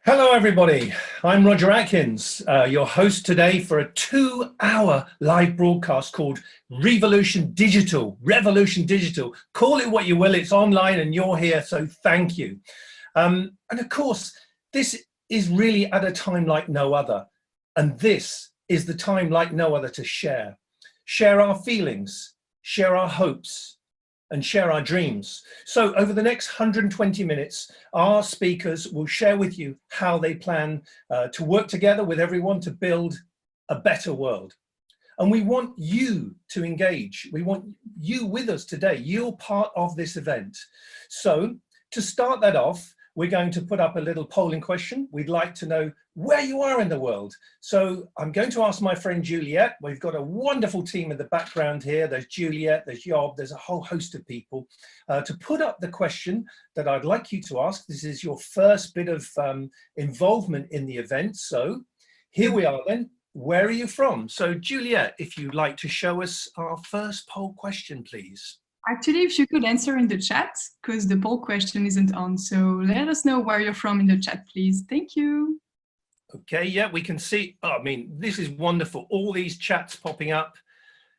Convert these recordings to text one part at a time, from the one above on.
Hello, everybody. I'm Roger Atkins, your host today for a 2-hour live broadcast called Revolution Digital. Revolution Digital. Call it what you will. It's online and you're here, so thank you. And of course, this is really at a time like no other. And this is the time like no other to share. Share our feelings, share our hopes, and share our dreams. So over the next 120 minutes, our speakers will share with you how they plan to work together with everyone to build a better world. And we want you to engage. We want you with us today. You're part of this event. So to start that off, we're going to put up a little polling question. We'd like to know where you are in the world. So I'm going to ask my friend Juliet. We've got a wonderful team in the background here. There's Juliet, there's Job, there's a whole host of people to put up the question that I'd like you to ask. This is your first bit of involvement in the event. So here we are then. Where are you from? So Juliet, if you'd like to show us our first poll question, please. Actually, if you could answer in the chat, because the poll question isn't on. So let us know where you're from in the chat, please. Thank you. Okay, yeah, we can see, I mean, this is wonderful. All these chats popping up.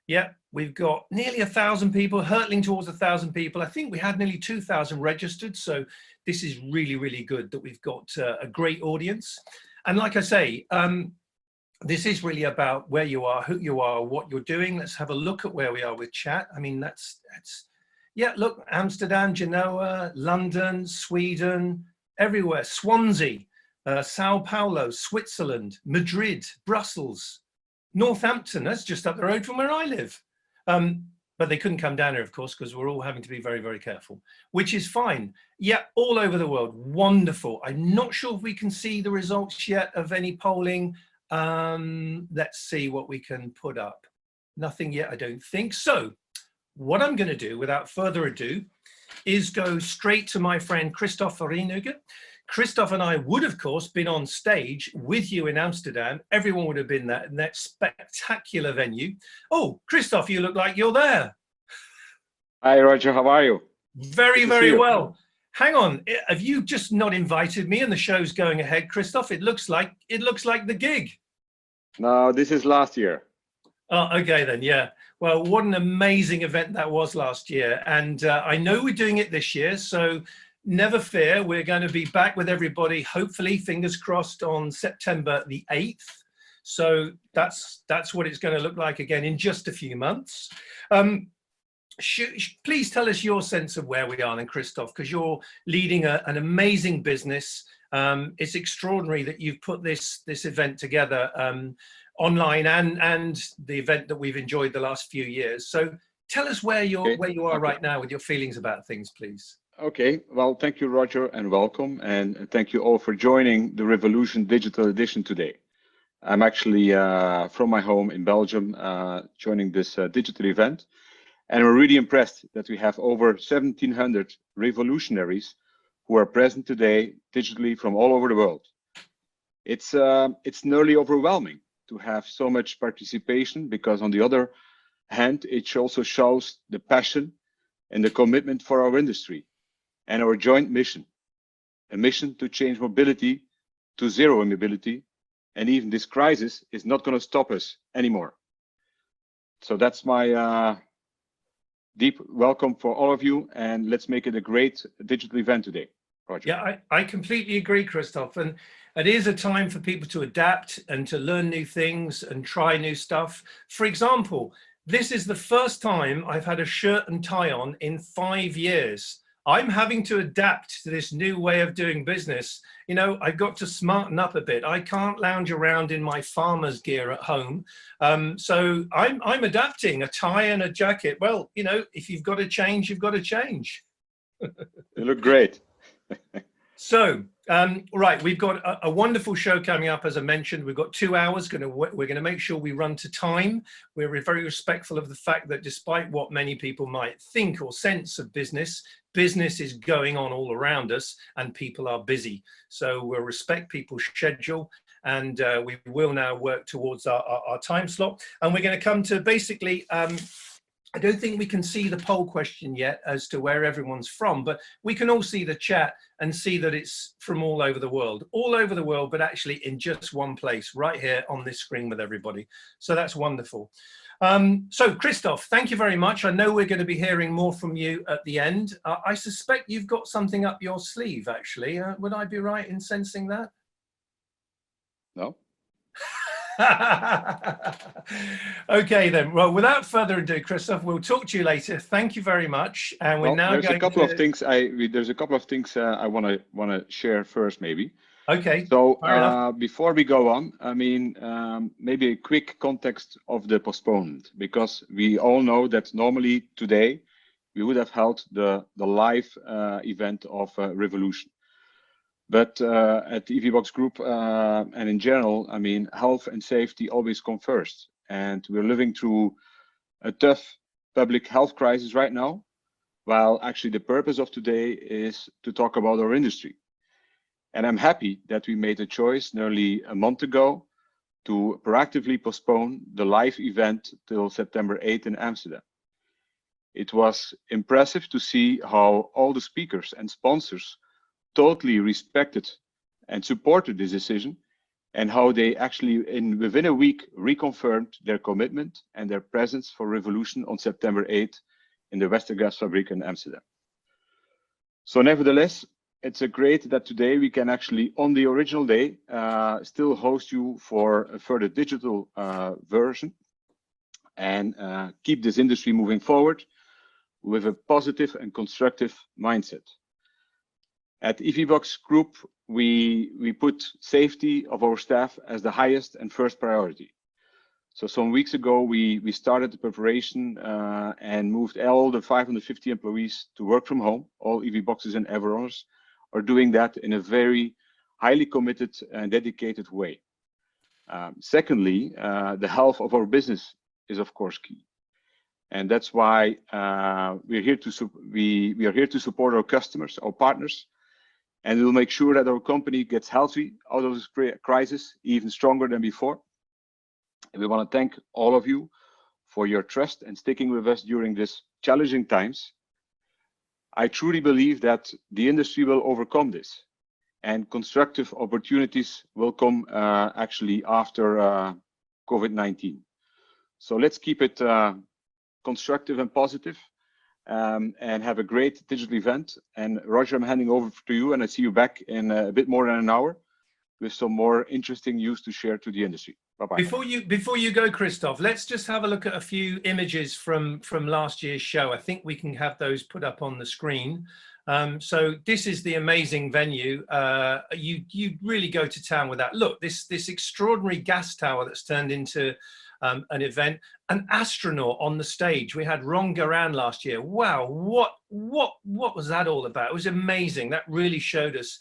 Yeah, we've got nearly 1,000 people, hurtling towards 1,000 people. I think we had nearly 2,000 registered. So this is really, really good that we've got a great audience. And like I say, this is really about where you are, who you are, what you're doing. Let's have a look at where we are with chat. I mean, yeah, look, Amsterdam, Genoa, London, Sweden, everywhere, Swansea, Sao Paulo, Switzerland, Madrid, Brussels, Northampton, that's just up the road from where I live. But they couldn't come down here, of course, because we're all having to be very, very careful, which is fine. Yeah, all over the world, wonderful. I'm not sure if we can see the results yet of any polling. Let's see what we can put up. Nothing yet, I don't think. So what I'm going to do without further ado is go straight to my friend Christoph Vereenhugen. Christoph and I would, of course, been on stage with you in Amsterdam. Everyone would have been there in that spectacular venue. Oh, Christoph, you look like you're there. Hi, Roger. How are you? Very, very well. Hang on, have you just not invited me and the show's going ahead, Christoph? It looks like the gig. No, this is last year. Oh, okay then, yeah. Well, what an amazing event that was last year. And I know we're doing it this year, so never fear. We're going to be back with everybody, hopefully, fingers crossed, on September the 8th. So that's what it's going to look like again in just a few months. Please tell us your sense of where we are then, Christoph, because you're leading an amazing business. It's extraordinary that you've put this event together online and the event that we've enjoyed the last few years. So tell us where you are right now with your feelings about things, please. Okay, well, thank you, Roger, and welcome. And thank you all for joining the Revolution Digital Edition today. I'm actually from my home in Belgium, joining this digital event. And we're really impressed that we have over 1,700 revolutionaries who are present today digitally from all over the world. It's nearly overwhelming to have so much participation, because on the other hand, it also shows the passion and the commitment for our industry and our joint mission, a mission to change mobility to zero mobility. And even this crisis is not going to stop us anymore. So that's my deep welcome for all of you, and let's make it a great digital event today. Roger. Yeah, I completely agree, Christoph. And it is a time for people to adapt and to learn new things and try new stuff. For example, this is the first time I've had a shirt and tie on in 5 years. I'm having to adapt to this new way of doing business. You know, I've got to smarten up a bit. I can't lounge around in my farmer's gear at home. So I'm adapting. A tie and a jacket. Well, you know, if you've got to change, you've got to change. You look great. So, right, we've got a wonderful show coming up, as I mentioned. We've got 2 hours. We're going to make sure we run to time. We're very respectful of the fact that despite what many people might think or sense of business is going on all around us, and people are busy. So we'll respect people's schedule, and we will now work towards our time slot. And we're going to come to basically I don't think we can see the poll question yet as to where everyone's from, but we can all see the chat and see that it's from all over the world, but actually in just one place, right here on this screen with everybody. So that's wonderful. So Christoph, thank you very much. I know we're going to be hearing more from you at the end. I suspect you've got something up your sleeve, actually. Would I be right in sensing that? No. Okay then, well, without further ado, Christoph, we'll talk to you later. Thank you very much. And we're now there's going a couple to... of things there's a couple of things I want to share first, maybe. Okay. So before we go on, I mean, maybe a quick context of the postponement, because we all know that normally today we would have held the live event of Revolution. But at the EVBox Group and in general, I mean, health and safety always come first. And we're living through a tough public health crisis right now, while actually the purpose of today is to talk about our industry. And I'm happy that we made a choice nearly a month ago to proactively postpone the live event till September 8th in Amsterdam. It was impressive to see how all the speakers and sponsors totally respected and supported this decision, and how they actually within a week reconfirmed their commitment and their presence for Revolution on September 8th in the Westergasfabriek in Amsterdam. So nevertheless, it's a great that today we can actually, on the original day, still host you for a further digital version and keep this industry moving forward with a positive and constructive mindset. At EVBox Group, we put safety of our staff as the highest and first priority. So some weeks ago, we started the preparation and moved all the 550 employees to work from home. All EVBoxes and Everowners are doing that in a very highly committed and dedicated way. Secondly, the health of our business is of course key. And that's why we are here to support our customers, our partners, and we'll make sure that our company gets healthy out of this crisis even stronger than before. And we want to thank all of you for your trust and sticking with us during this challenging times. I truly believe that the industry will overcome this, and constructive opportunities will come actually after COVID-19. So let's keep it constructive and positive. And have a great digital event. And Roger, I'm handing over to you, and I see you back in a bit more than an hour with some more interesting news to share to the industry. Bye-bye. Before you go, Christoph, let's just have a look at a few images from last year's show. I think we can have those put up on the screen. So this is the amazing venue. You really go to town with that. Look, this extraordinary gas tower that's turned into an event, an astronaut on the stage. We had Ron Garan last year. Wow, what was that all about? It was amazing. That really showed us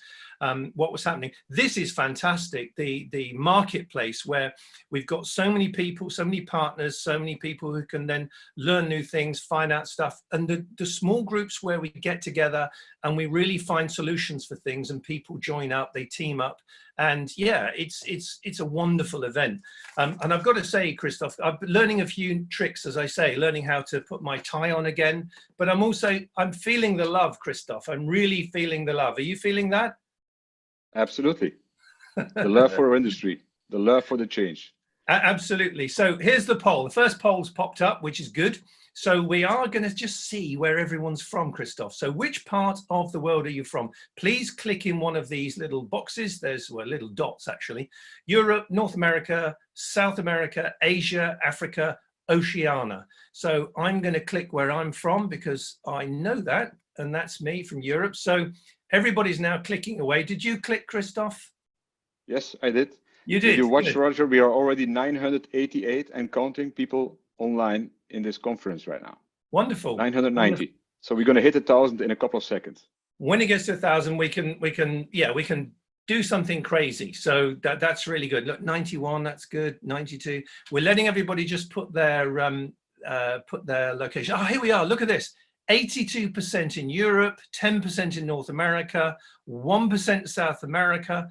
what was happening. This is fantastic. The marketplace where we've got so many people, so many partners, so many people who can then learn new things, find out stuff, and the small groups where we get together and we really find solutions for things, and people join up, they team up, and yeah, it's a wonderful event. And I've got to say, Christoph, I've been learning a few tricks, as I say, learning how to put my tie on again, but I'm feeling the love, Christoph. I'm really feeling the love. Are you feeling that? Absolutely. The love for our industry, the love for the change. Absolutely. So here's the poll. The first poll's popped up, which is good. So we are going to just see where everyone's from, Christoph. So which part of the world are you from? Please click in one of these little boxes. There's little dots, actually. Europe, North America, South America, Asia, Africa, Oceania. So I'm going to click where I'm from because I know that, and that's me from Europe. So everybody's now clicking away. Did you click, Christoph? Yes, I did. You did. If you watch, good. Roger, we are already 988 and counting people online in this conference right now. Wonderful. 990. Wonderful. So we're going to hit 1,000 in a couple of seconds. When it gets to 1,000, we can do something crazy. So that's really good. Look, 91, that's good. 92. We're letting everybody just put their location. Oh, here we are. Look at this. 82% in Europe, 10% in North America, 1% South America,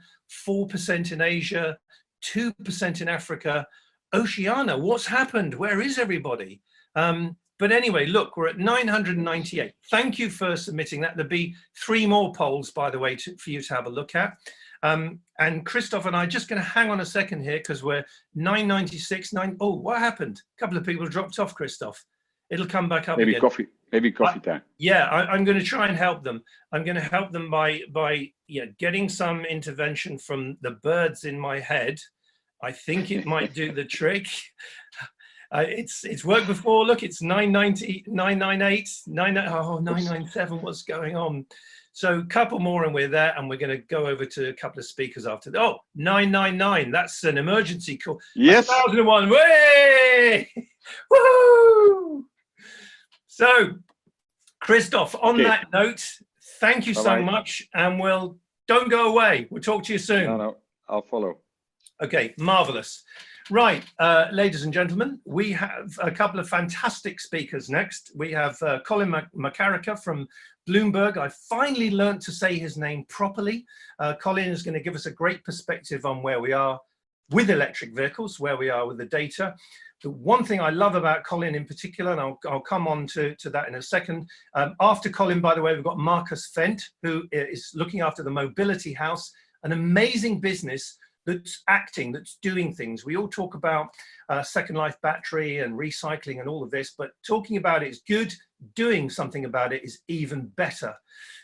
4% in Asia, 2% in Africa. Oceania, what's happened? Where is everybody? But But anyway, look, we're at 998. Thank you for submitting that. There'll be 3 more polls, by the way, for you to have a look at. And Christoph and I are just going to hang on a second here because we're 996. Oh, what happened? A couple of people dropped off, Christoph. It'll come back up maybe again. Maybe coffee time. Yeah, I'm going to try and help them. I'm going to help them by getting some intervention from the birds in my head. I think it might do the trick. It's worked before. Look, it's 990, 998, 997. What's going on? So a couple more and we're there, and we're going to go over to a couple of speakers after that. Oh, 999. That's an emergency call. Yes. 1001. Way! Woo! So, Christoph, on that note, thank you so much, and don't go away. We'll talk to you soon. No, I'll follow. Okay, marvelous. Right, ladies and gentlemen, we have a couple of fantastic speakers next. We have Colin McCarricker from Bloomberg. I finally learned to say his name properly. Colin is going to give us a great perspective on where we are with electric vehicles, where we are with the data. The one thing I love about Colin in particular, and I'll come on to that in a second. After Colin, by the way, we've got Marcus Fent, who is looking after the Mobility House, an amazing business that's doing things. We all talk about Second Life battery and recycling and all of this, but talking about it is good, doing something about it is even better.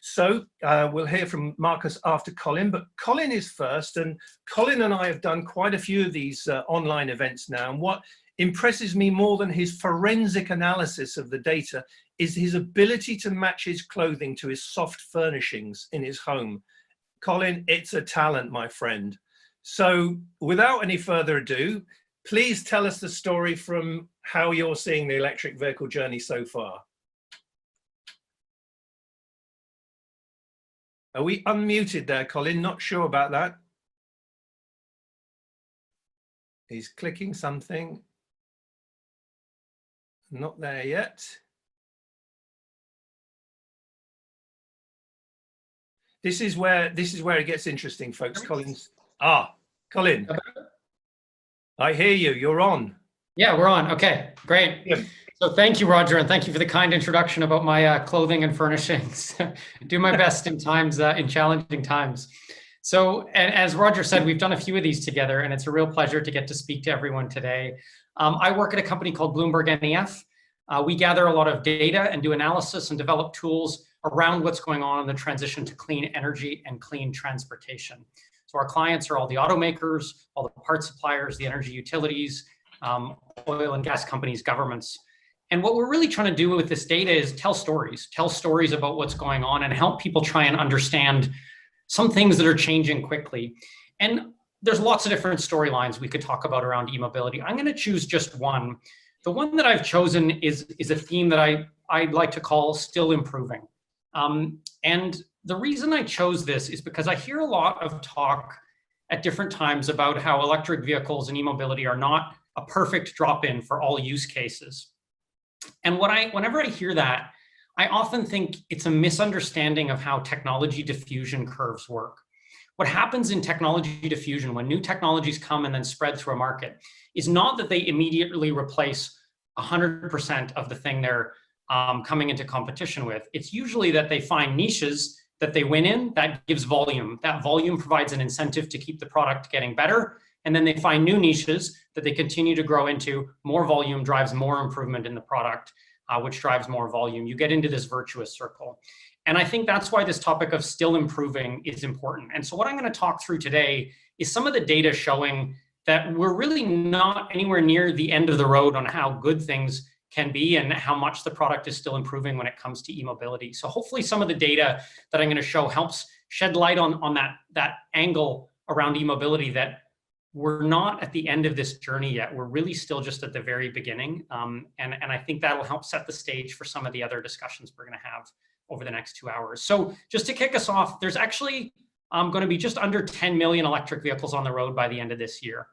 So we'll hear from Marcus after Colin, but Colin is first, and Colin and I have done quite a few of these online events now, and what impresses me more than his forensic analysis of the data is his ability to match his clothing to his soft furnishings in his home. Colin, it's a talent, my friend. So without any further ado, please tell us the story from how you're seeing the electric vehicle journey so far. Are we unmuted there, Colin? Not sure about that. He's clicking something. Not there yet. This is where it gets interesting, folks. Colin's. Colin, I hear you. You're on. Yeah, we're on. Okay, great. Yeah. So thank you, Roger, and thank you for the kind introduction about my clothing and furnishings. Do my best in challenging times. So, and as Roger said, we've done a few of these together, and it's a real pleasure to get to speak to everyone today. I work at a company called Bloomberg NEF. We gather a lot of data and do analysis and develop tools around what's going on in the transition to clean energy and clean transportation. So our clients are all the automakers, all the parts suppliers, the energy utilities, oil and gas companies, governments. And what we're really trying to do with this data is tell stories about what's going on and help people try and understand some things that are changing quickly. And there's lots of different storylines we could talk about around e-mobility. I'm going to choose just one. The one that I've chosen is a theme that I'd like to call still improving. And the reason I chose this is because I hear a lot of talk at different times about how electric vehicles and e-mobility are not a perfect drop-in for all use cases. And whenever I hear that, I often think it's a misunderstanding of how technology diffusion curves work. What happens in technology diffusion when new technologies come and then spread through a market is not that they immediately replace 100% of the thing they're coming into competition with. It's usually that they find niches that they win in, that gives volume. That volume provides an incentive to keep the product getting better. And then they find new niches that they continue to grow into. More volume drives more improvement in the product, which drives more volume. You get into this virtuous circle. And I think that's why this topic of still improving is important. And so what I'm going to talk through today is some of the data showing that we're really not anywhere near the end of the road on how good things can be and how much the product is still improving when it comes to e-mobility. So hopefully some of the data that I'm going to show helps shed light on that angle around e-mobility, that we're not at the end of this journey yet. We're really still just at the very beginning. And I think that will help set the stage for some of the other discussions we're going to have over the next 2 hours. So just to kick us off, there's actually going to be just under 10 million electric vehicles on the road by the end of this year.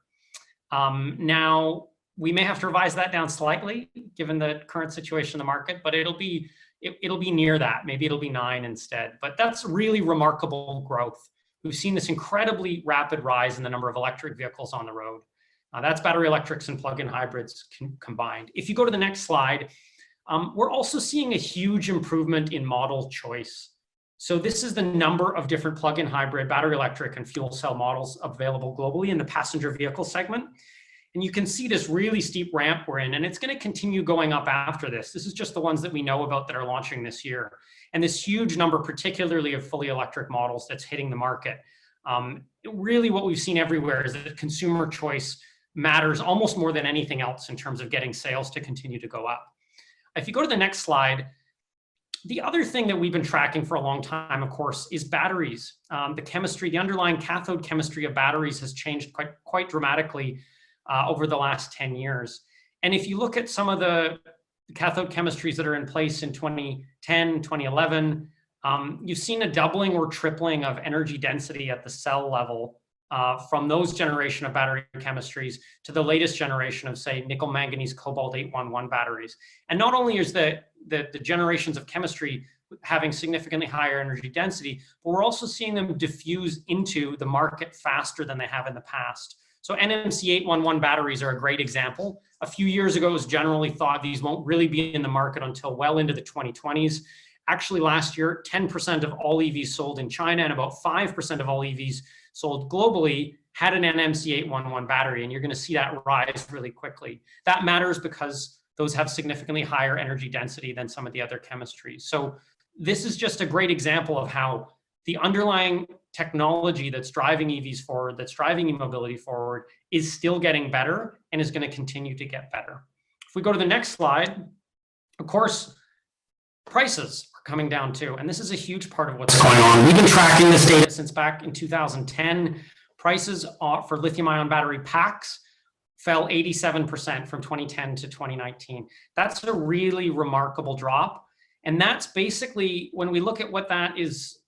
Now, we may have to revise that down slightly given the current situation in the market, but it'll be near that. Maybe it'll be 9 instead. But that's really remarkable growth. We've seen this incredibly rapid rise in the number of electric vehicles on the road. That's battery electrics and plug-in hybrids combined. If you go to the next slide, We're also seeing a huge improvement in model choice. So this is the number of different plug-in hybrid, battery electric, and fuel cell models available globally in the passenger vehicle segment. And you can see this really steep ramp we're in, and it's going to continue going up after this. This is just the ones that we know about that are launching this year. And this huge number, particularly of fully electric models that's hitting the market. Really what we've seen everywhere is that consumer choice matters almost more than anything else in terms of getting sales to continue to go up. If you go to the next slide, the other thing that we've been tracking for a long time, of course, is batteries. The chemistry, the underlying cathode chemistry of batteries has changed quite dramatically over the last 10 years. And if you look at some of the cathode chemistries that are in place in 2010, 2011, you've seen a doubling or tripling of energy density at the cell level from those generation of battery chemistries to the latest generation of, say, nickel, manganese, cobalt 811 batteries. And not only is the generations of chemistry having significantly higher energy density, but we're also seeing them diffuse into the market faster than they have in the past. So NMC 811 batteries are a great example. A few years ago, it was generally thought these won't really be in the market until well into the 2020s. Actually, last year, 10% of all EVs sold in China and about 5% of all EVs sold globally had an NMC 811 battery, and you're going to see that rise really quickly. That matters because those have significantly higher energy density than some of the other chemistries. So this is just a great example of how the underlying technology that's driving EVs forward, that's driving e-mobility forward, is still getting better and is going to continue to get better. If we go to the next slide, of course, prices are coming down too. And this is a huge part of what's going on. We've been tracking this data since back in 2010. Prices for lithium-ion battery packs fell 87% from 2010 to 2019. That's a really remarkable drop. And that's basically, when we look at what that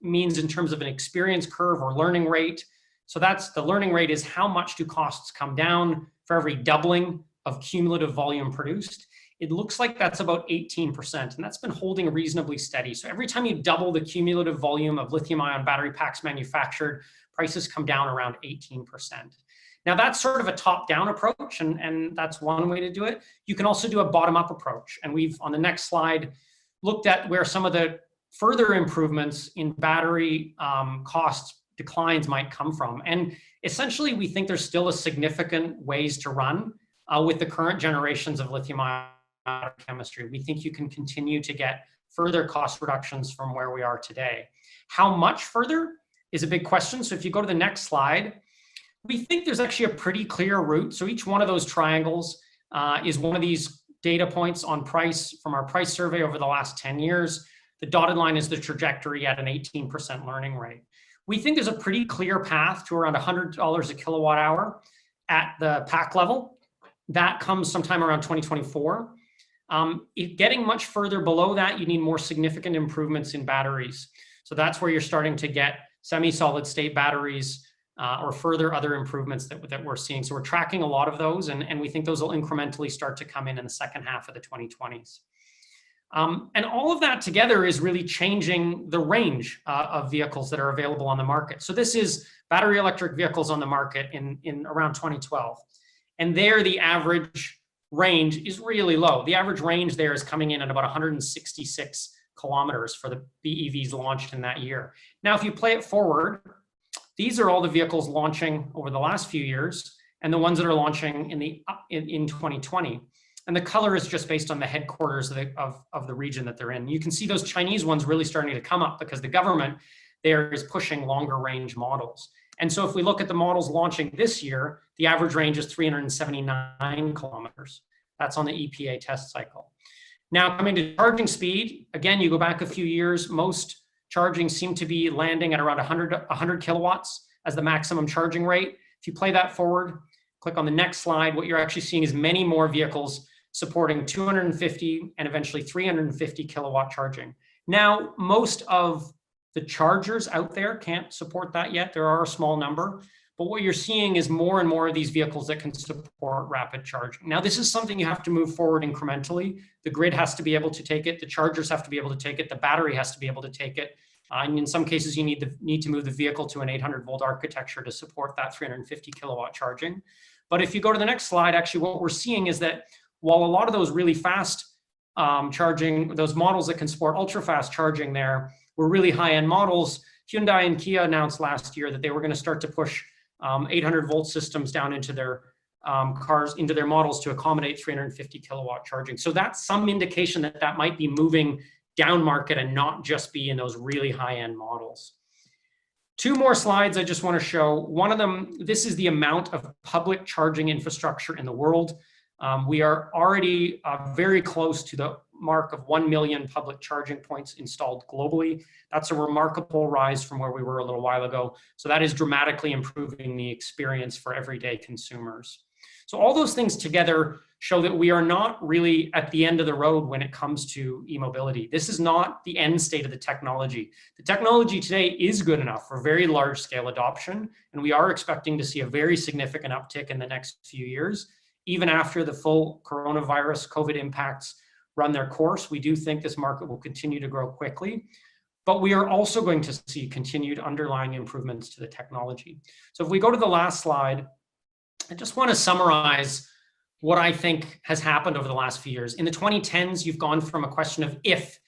means in terms of an experience curve or learning rate. So that's the learning rate is how much do costs come down for every doubling of cumulative volume produced. It looks like that's about 18%, and that's been holding reasonably steady. So every time you double the cumulative volume of lithium-ion battery packs manufactured, prices come down around 18%. Now that's sort of a top-down approach, and that's one way to do it. You can also do a bottom-up approach. And we've, on the next slide, looked at where some of the further improvements in battery cost declines might come from. And essentially, we think there's still a significant ways to run with the current generations of lithium-ion chemistry. We think you can continue to get further cost reductions from where we are today. How much further is a big question. So if you go to the next slide, we think there's actually a pretty clear route. So each one of those triangles is one of these data points on price from our price survey over the last 10 years. The dotted line is the trajectory at an 18% learning rate. We think there's a pretty clear path to around $100 a kilowatt hour at the pack level. That comes sometime around 2024. Getting much further below that, you need more significant improvements in batteries. So that's where you're starting to get semi-solid state batteries or further other improvements that we're seeing. So we're tracking a lot of those, and we think those will incrementally start to come in the second half of the 2020s. And all of that together is really changing the range of vehicles that are available on the market. So this is battery electric vehicles on the market in around 2012. And there the average range is really low. The average range there is coming in at about 166 kilometers for the BEVs launched in that year. Now, if you play it forward, these are all the vehicles launching over the last few years and the ones that are launching in 2020. And the color is just based on the headquarters of the region that they're in. You can see those Chinese ones really starting to come up because the government there is pushing longer range models. And so if we look at the models launching this year, the average range is 379 kilometers. That's on the EPA test cycle. Now coming to charging speed, again, you go back a few years, most charging seemed to be landing at around 100 kilowatts as the maximum charging rate. If you play that forward, click on the next slide, what you're actually seeing is many more vehicles supporting 250 and eventually 350 kilowatt charging. Now, most of the chargers out there can't support that yet. There are a small number, but what you're seeing is more and more of these vehicles that can support rapid charging. Now, this is something you have to move forward incrementally. The grid has to be able to take it. The chargers have to be able to take it. The battery has to be able to take it. And in some cases, you need to move the vehicle to an 800 volt architecture to support that 350 kilowatt charging. But if you go to the next slide, actually what we're seeing is that while a lot of those really fast charging, those models that can support ultra-fast charging there were really high-end models. Hyundai and Kia announced last year that they were going to start to push 800-volt systems down into their cars, into their models to accommodate 350 kilowatt charging. So that's some indication that that might be moving down market and not just be in those really high-end models. Two more slides I just want to show. One of them, this is the amount of public charging infrastructure in the world. We are already very close to the mark of 1 million public charging points installed globally. That's a remarkable rise from where we were a little while ago. So that is dramatically improving the experience for everyday consumers. So all those things together show that we are not really at the end of the road when it comes to e-mobility. This is not the end state of the technology. The technology today is good enough for very large scale adoption, and we are expecting to see a very significant uptick in the next few years. Even after the full coronavirus COVID impacts run their course, we do think this market will continue to grow quickly. But we are also going to see continued underlying improvements to the technology. So if we go to the last slide, I just want to summarize what I think has happened over the last few years. In the 2010s, you've gone from a question of if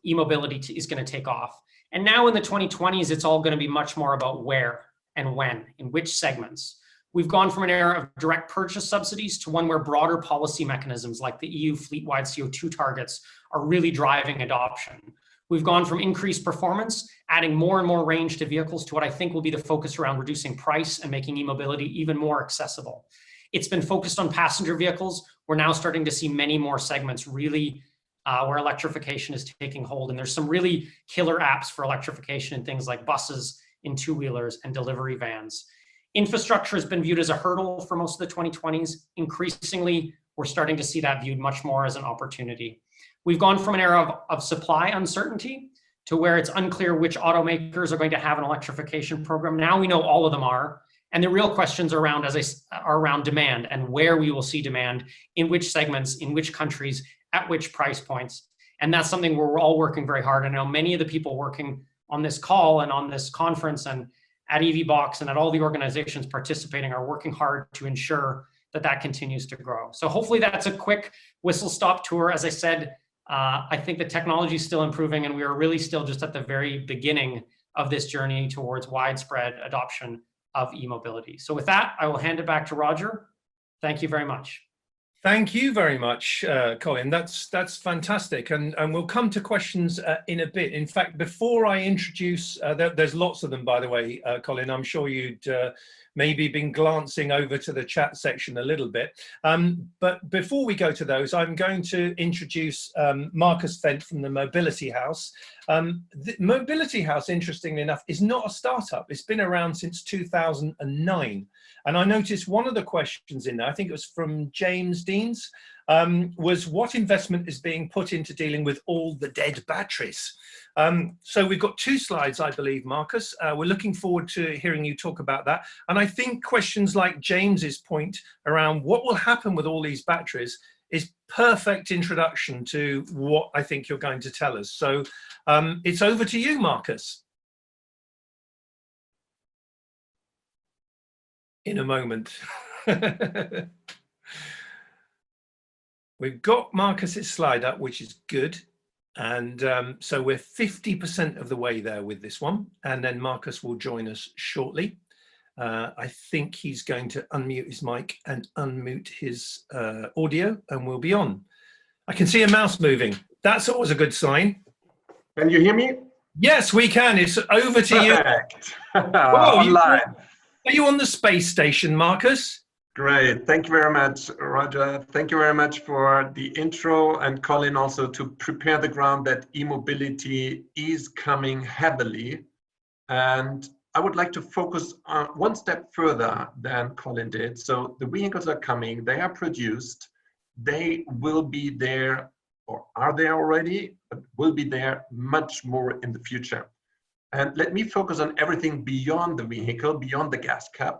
e-mobility is going to take off. And now in the 2020s, it's all going to be much more about where and when, in which segments. We've gone from an era of direct purchase subsidies to one where broader policy mechanisms like the EU fleet-wide CO2 targets are really driving adoption. We've gone from increased performance, adding more and more range to vehicles, to what I think will be the focus around reducing price and making e-mobility even more accessible. It's been focused on passenger vehicles. We're now starting to see many more segments really where electrification is taking hold. And there's some really killer apps for electrification in things like buses, in two-wheelers, and delivery vans. Infrastructure has been viewed as a hurdle for most of the 2020s. Increasingly, we're starting to see that viewed much more as an opportunity. We've gone from an era of supply uncertainty to where it's unclear which automakers are going to have an electrification program. Now we know all of them are. And the real questions are around demand and where we will see demand, in which segments, in which countries, at which price points. And that's something where we're all working very hard. I know many of the people working on this call and on this conference and at EVBox and at all the organizations participating are working hard to ensure that that continues to grow. So hopefully that's a quick whistle-stop tour. As I said, I think the technology is still improving, and we are really still just at the very beginning of this journey towards widespread adoption of e-mobility. So with that, I will hand it back to Roger. Thank you very much. Thank you very much, Colin. That's fantastic. And we'll come to questions in a bit. In fact, before I introduce, there's lots of them, by the way, Colin. I'm sure you'd maybe been glancing over to the chat section a little bit. But before we go to those, I'm going to introduce Marcus Fent from the Mobility House. The Mobility House, interestingly enough, is not a startup. It's been around since 2009. And I noticed one of the questions in there, I think it was from James Deans, was what investment is being put into dealing with all the dead batteries? So we've got two slides, I believe, Marcus. We're looking forward to hearing you talk about that. And I think questions like James's point around what will happen with all these batteries is perfect introduction to what I think you're going to tell us. So it's over to you, Marcus. In a moment. We've got Marcus's slide up, which is good. And so we're 50% of the way there with this one. And then Marcus will join us shortly. I think he's going to unmute his mic and unmute his audio, and we'll be on. I can see a mouse moving. That's always a good sign. Can you hear me? Yes, we can. It's over to Perfect. you. Whoa, online. Are you on the space station, Marcus? Great. Thank you very much, Roger. Thank you very much for the intro, and Colin also to prepare the ground that e-mobility is coming heavily. And I would like to focus on one step further than Colin did. So the vehicles are coming, they are produced, they will be there, or are there already, but will be there much more in the future. And let me focus on everything beyond the vehicle, beyond the gas cap.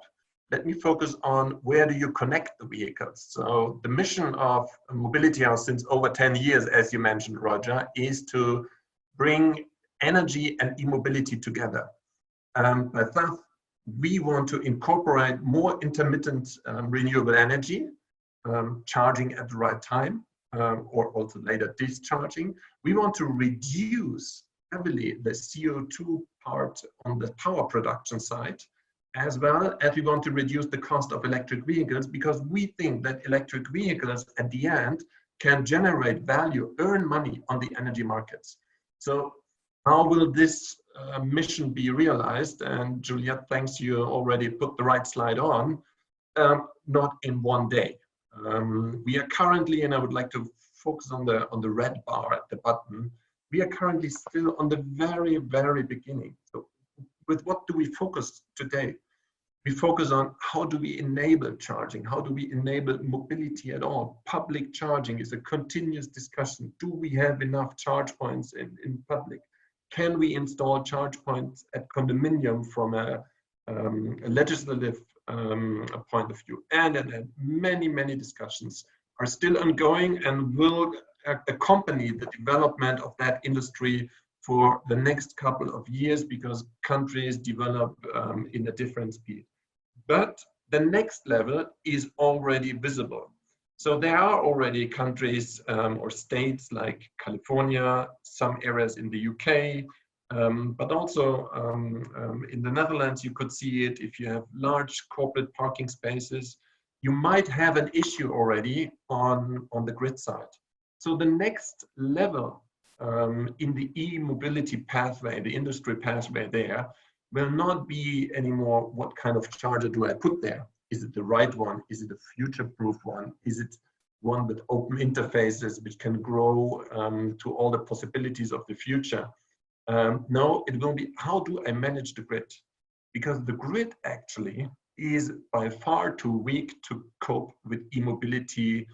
Let me focus on where do you connect the vehicles. So the mission of Mobility House since over 10 years, as you mentioned, Roger, is to bring energy and e-mobility together. But thus, we want to incorporate more intermittent renewable energy, charging at the right time, or also later discharging. We want to reduce heavily the CO2 part on the power production side, as well as we want to reduce the cost of electric vehicles, because we think that electric vehicles at the end can generate value, earn money on the energy markets. So how will this mission be realized? And Juliette, thanks, you already put the right slide on. Not in one day. We are currently, and I would like to focus on the red bar at the bottom, we are currently still on the very, very beginning. So with what do we focus today? We focus on how do we enable charging? How do we enable mobility at all? Public charging is a continuous discussion. Do we have enough charge points in public? Can we install charge points at condominium from a legislative point of view? And many, many discussions are still ongoing and will accompany the development of that industry for the next couple of years, because countries develop in a different speed. But the next level is already visible. So there are already countries or states like California, some areas in the UK, but also in the Netherlands, you could see it if you have large corporate parking spaces. You might have an issue already on the grid side. So the next level in the e-mobility pathway, the industry pathway there, will not be anymore what kind of charger do I put there? Is it the right one? Is it a future-proof one? Is it one with open interfaces which can grow to all the possibilities of the future? No, it will be how do I manage the grid? Because the grid actually is by far too weak to cope with e-mobility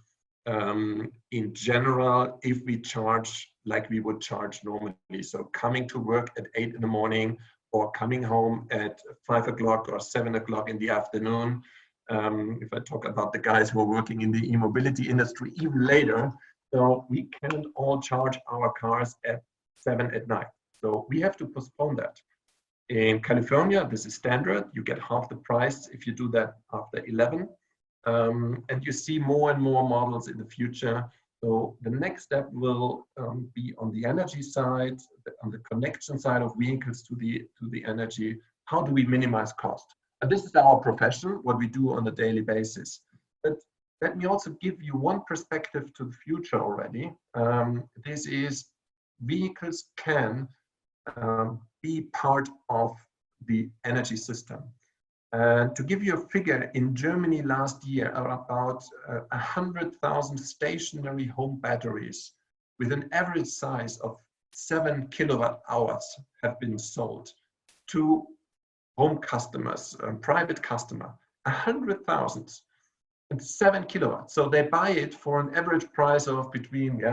in general if we charge like we would charge normally. So coming to work at 8 in the morning, or coming home at 5 o'clock or 7 o'clock in the afternoon. If I talk about the guys who are working in the e-mobility industry, even later, so we can't all charge our cars at 7 at night. So we have to postpone that. In California, this is standard. You get half the price if you do that after 11. And you see more and more models in the future. So the next step will be on the energy side, on the connection side of vehicles to the energy. How do we minimize cost? And this is our profession, what we do on a daily basis. But let me also give you one perspective to the future already. This is vehicles can be part of the energy system. And to give you a figure, in Germany last year, about 100,000 stationary home batteries with an average size of 7 kilowatt hours have been sold to home customers, private customer, 100,000 and 7 kilowatts. So they buy it for an average price of between,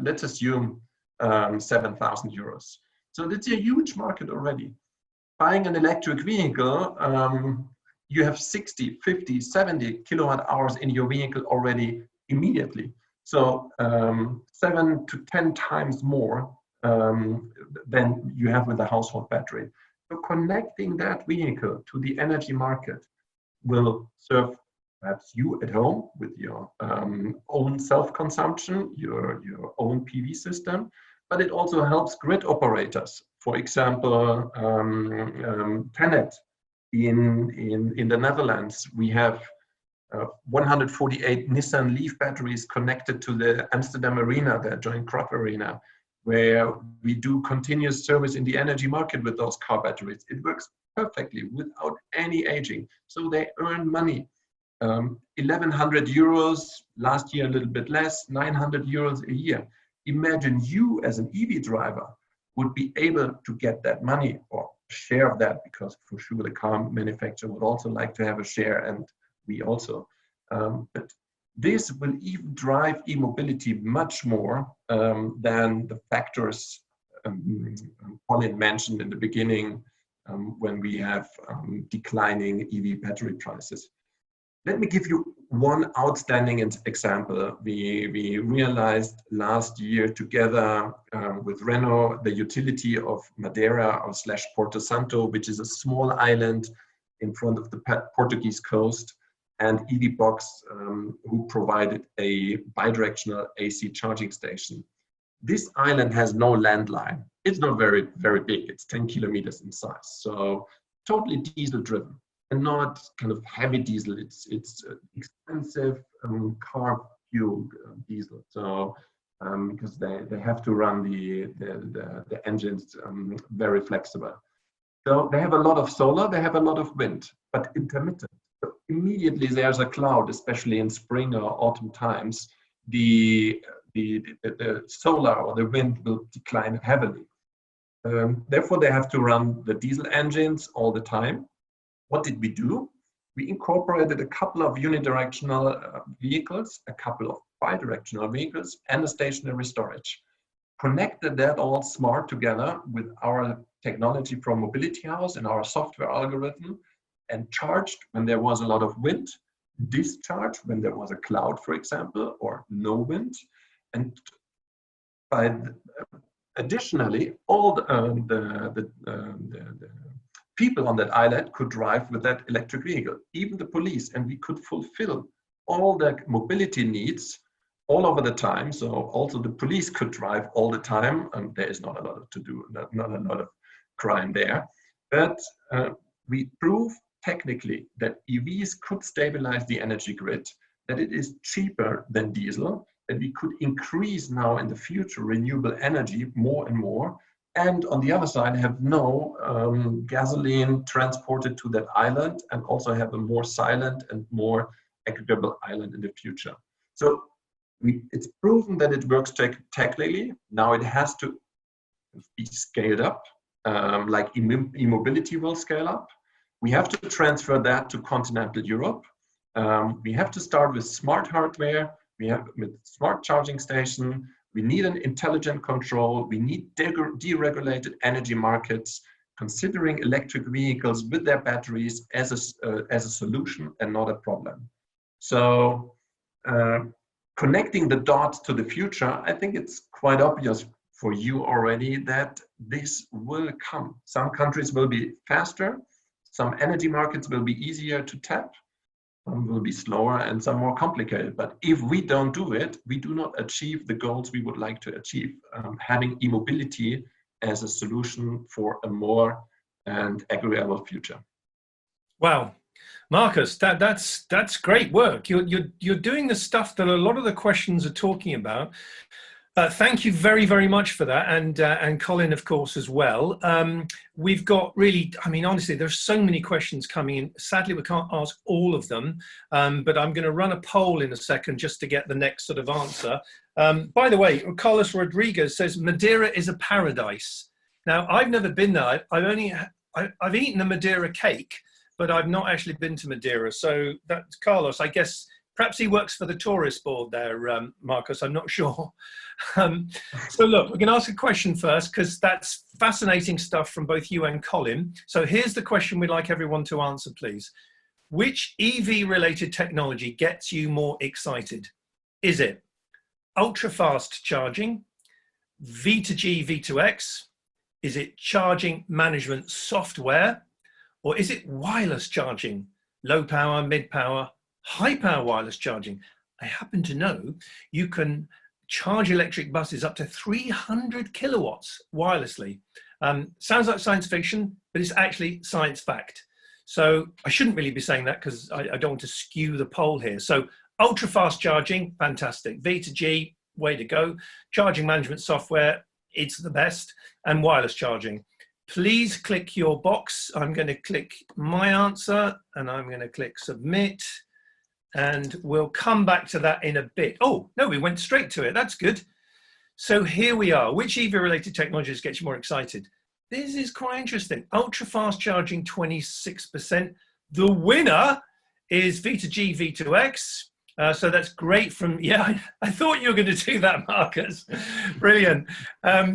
let's assume 7,000 euros. So that's a huge market already. Buying an electric vehicle, you have 60, 50, 70 kilowatt hours in your vehicle already immediately. So 7 to 10 times more than you have with a household battery. So connecting that vehicle to the energy market will serve perhaps you at home with your own self-consumption, your own PV system, but it also helps grid operators. For example, TenneT in the Netherlands, we have 148 Nissan Leaf batteries connected to the Amsterdam Arena, the joint crop arena, where we do continuous service in the energy market with those car batteries. It works perfectly without any aging. So they earn money. 1,100 euros, last year a little bit less, 900 euros a year. Imagine you as an EV driver would be able to get that money or share of that, because for sure the car manufacturer would also like to have a share, and we also. But this will even drive e-mobility much more than the factors Colin mentioned in the beginning when we have declining EV battery prices. Let me give you one outstanding example. We realized last year together with Renault, the utility of Madeira or / Porto Santo, which is a small island in front of the Portuguese coast. and EVBox, who provided a bidirectional AC charging station. This island has no landline. It's not very, very big. It's 10 kilometers in size. So totally diesel driven and not kind of heavy diesel. It's expensive car fuel diesel. So because they have to run the engines very flexible. So they have a lot of solar, they have a lot of wind, but intermittent. So immediately there's a cloud, especially in spring or autumn times, the solar or the wind will decline heavily. Therefore, they have to run the diesel engines all the time. What did we do? We incorporated a couple of unidirectional vehicles, a couple of bidirectional vehicles, and a stationary storage. Connected that all smart together with our technology from Mobility House and our software algorithm, and charged when there was a lot of wind, discharged when there was a cloud, for example, or no wind. And additionally, all the people on that island could drive with that electric vehicle, even the police, and we could fulfill all the mobility needs all over the time. So also the police could drive all the time, and there is not a lot to do, not a lot of crime there. But we prove technically that EVs could stabilize the energy grid, that it is cheaper than diesel, that we could increase now in the future renewable energy more and more, and on the other side have no gasoline transported to that island, and also have a more silent and more equitable island in the future. So it's proven that it works technically. Now it has to be scaled up, like e-mobility will scale up. We have to transfer that to continental Europe. We have to start with smart hardware. We have with smart charging station. We need an intelligent control. We need deregulated energy markets, considering electric vehicles with their batteries as a solution and not a problem. So connecting the dots to the future, I think it's quite obvious for you already that this will come. Some countries will be faster, some energy markets will be easier to tap, some will be slower, and some more complicated. But if we don't do it, we do not achieve the goals we would like to achieve, having e-mobility as a solution for a more and agreeable future. Wow. Marcus, that's great work. You're doing the stuff that a lot of the questions are talking about. Thank you very, very much for that, and Colin, of course, as well. We've got really, I mean, honestly, there's so many questions coming in. Sadly, we can't ask all of them, but I'm going to run a poll in a second just to get the next sort of answer. By the way, Carlos Rodriguez says Madeira is a paradise. Now, I've never been there. I've eaten a Madeira cake, but I've not actually been to Madeira. So that's Carlos, I guess. Perhaps he works for the tourist board there, Marcus, I'm not sure. So look, we're going to ask a question first, because that's fascinating stuff from both you and Colin. So here's the question we'd like everyone to answer, please. Which EV-related technology gets you more excited? Is it ultra-fast charging, V2G, V2X? Is it charging management software? Or is it wireless charging, low power, mid power, high power wireless charging? I happen to know you can charge electric buses up to 300 kilowatts wirelessly. Sounds like science fiction, but it's actually science fact. So I shouldn't really be saying that because I don't want to skew the poll here. So ultra fast charging, fantastic. V2G, way to go. Charging management software, it's the best. And wireless charging. Please click your box. I'm going to click my answer and I'm going to click submit. And we'll come back to that in a bit. Oh, no, we went straight to it. That's good. So here we are. Which EV-related technologies get you more excited? This is quite interesting. Ultra-fast charging, 26%. The winner is V2G, V2X. So that's great from, yeah, I thought you were going to do that, Marcus. Brilliant.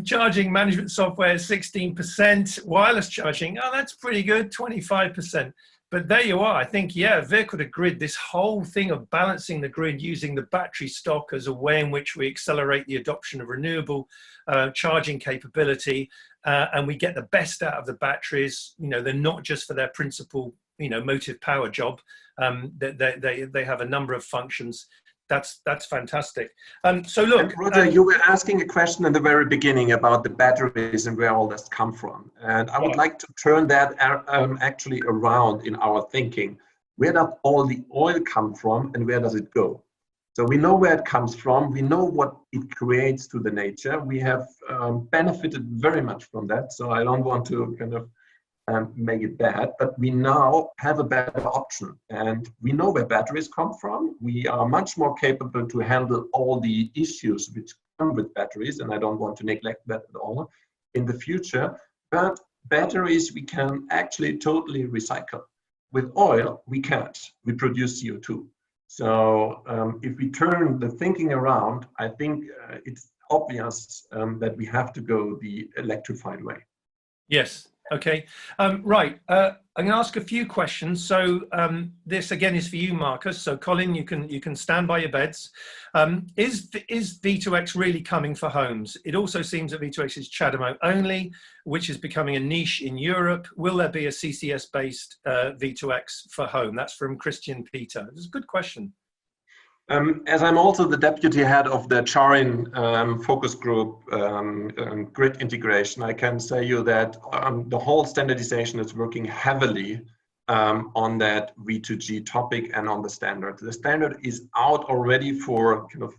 Charging management software, 16%. Wireless charging, oh, that's pretty good, 25%. But there you are. I think, yeah, vehicle to grid, this whole thing of balancing the grid using the battery stock as a way in which we accelerate the adoption of renewable charging capability, and we get the best out of the batteries. You know, they're not just for their principal motive power job. They have a number of functions. That's fantastic. So look, and Roger, you were asking a question in the very beginning about the batteries and where all this come from, and I would like to turn that actually around in our thinking. Where does all the oil come from, and where does it go? So we know where it comes from. We know what it creates to the nature. We have benefited very much from that. So I don't want to kind of make it bad, but we now have a better option, and we know where batteries come from. We are much more capable to handle all the issues which come with batteries, and I don't want to neglect that at all in the future. But batteries we can actually totally recycle. With oil, we can't. We produce CO2. So if we turn the thinking around, I think it's obvious that we have to go the electrified way. Yes. Okay. Right. I'm going to ask a few questions. So this again is for you, Marcus. So Colin, you can stand by your beds. Is V2X really coming for homes? It also seems that V2X is CHAdeMO only, which is becoming a niche in Europe. Will there be a CCS-based V2X for home? That's from Christian Peter. It's a good question. As I'm also the deputy head of the Charin focus group grid integration, I can say you that the whole standardization is working heavily on that V2G topic and on the standard. The standard is out already for kind of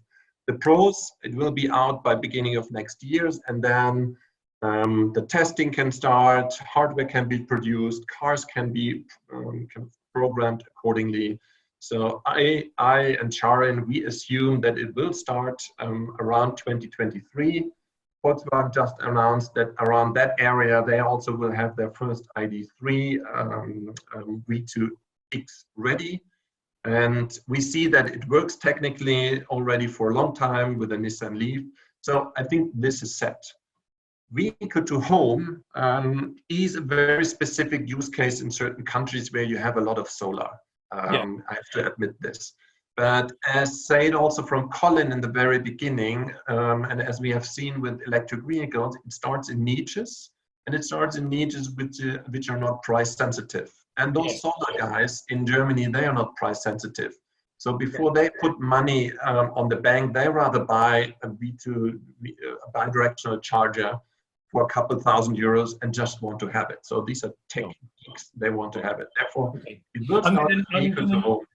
the pros. It will be out by beginning of next year, and then the testing can start, hardware can be produced, cars can be kind of programmed accordingly. So I and Charin, we assume that it will start around 2023. Volkswagen just announced that around that area, they also will have their first ID3 V2X ready. And we see that it works technically already for a long time with the Nissan Leaf. So I think this is set. Vehicle to home is a very specific use case in certain countries where you have a lot of solar. I have to admit this. But as said also from Colin in the very beginning, and as we have seen with electric vehicles, it starts in niches, and it starts in niches which are not price sensitive. And those solar guys in Germany, they are not price sensitive. So before they put money on the bank, they rather buy a bidirectional charger for a couple €1,000 and just want to have it. So these are tech geeks, they want to have it. Therefore, it will start vehicle to home.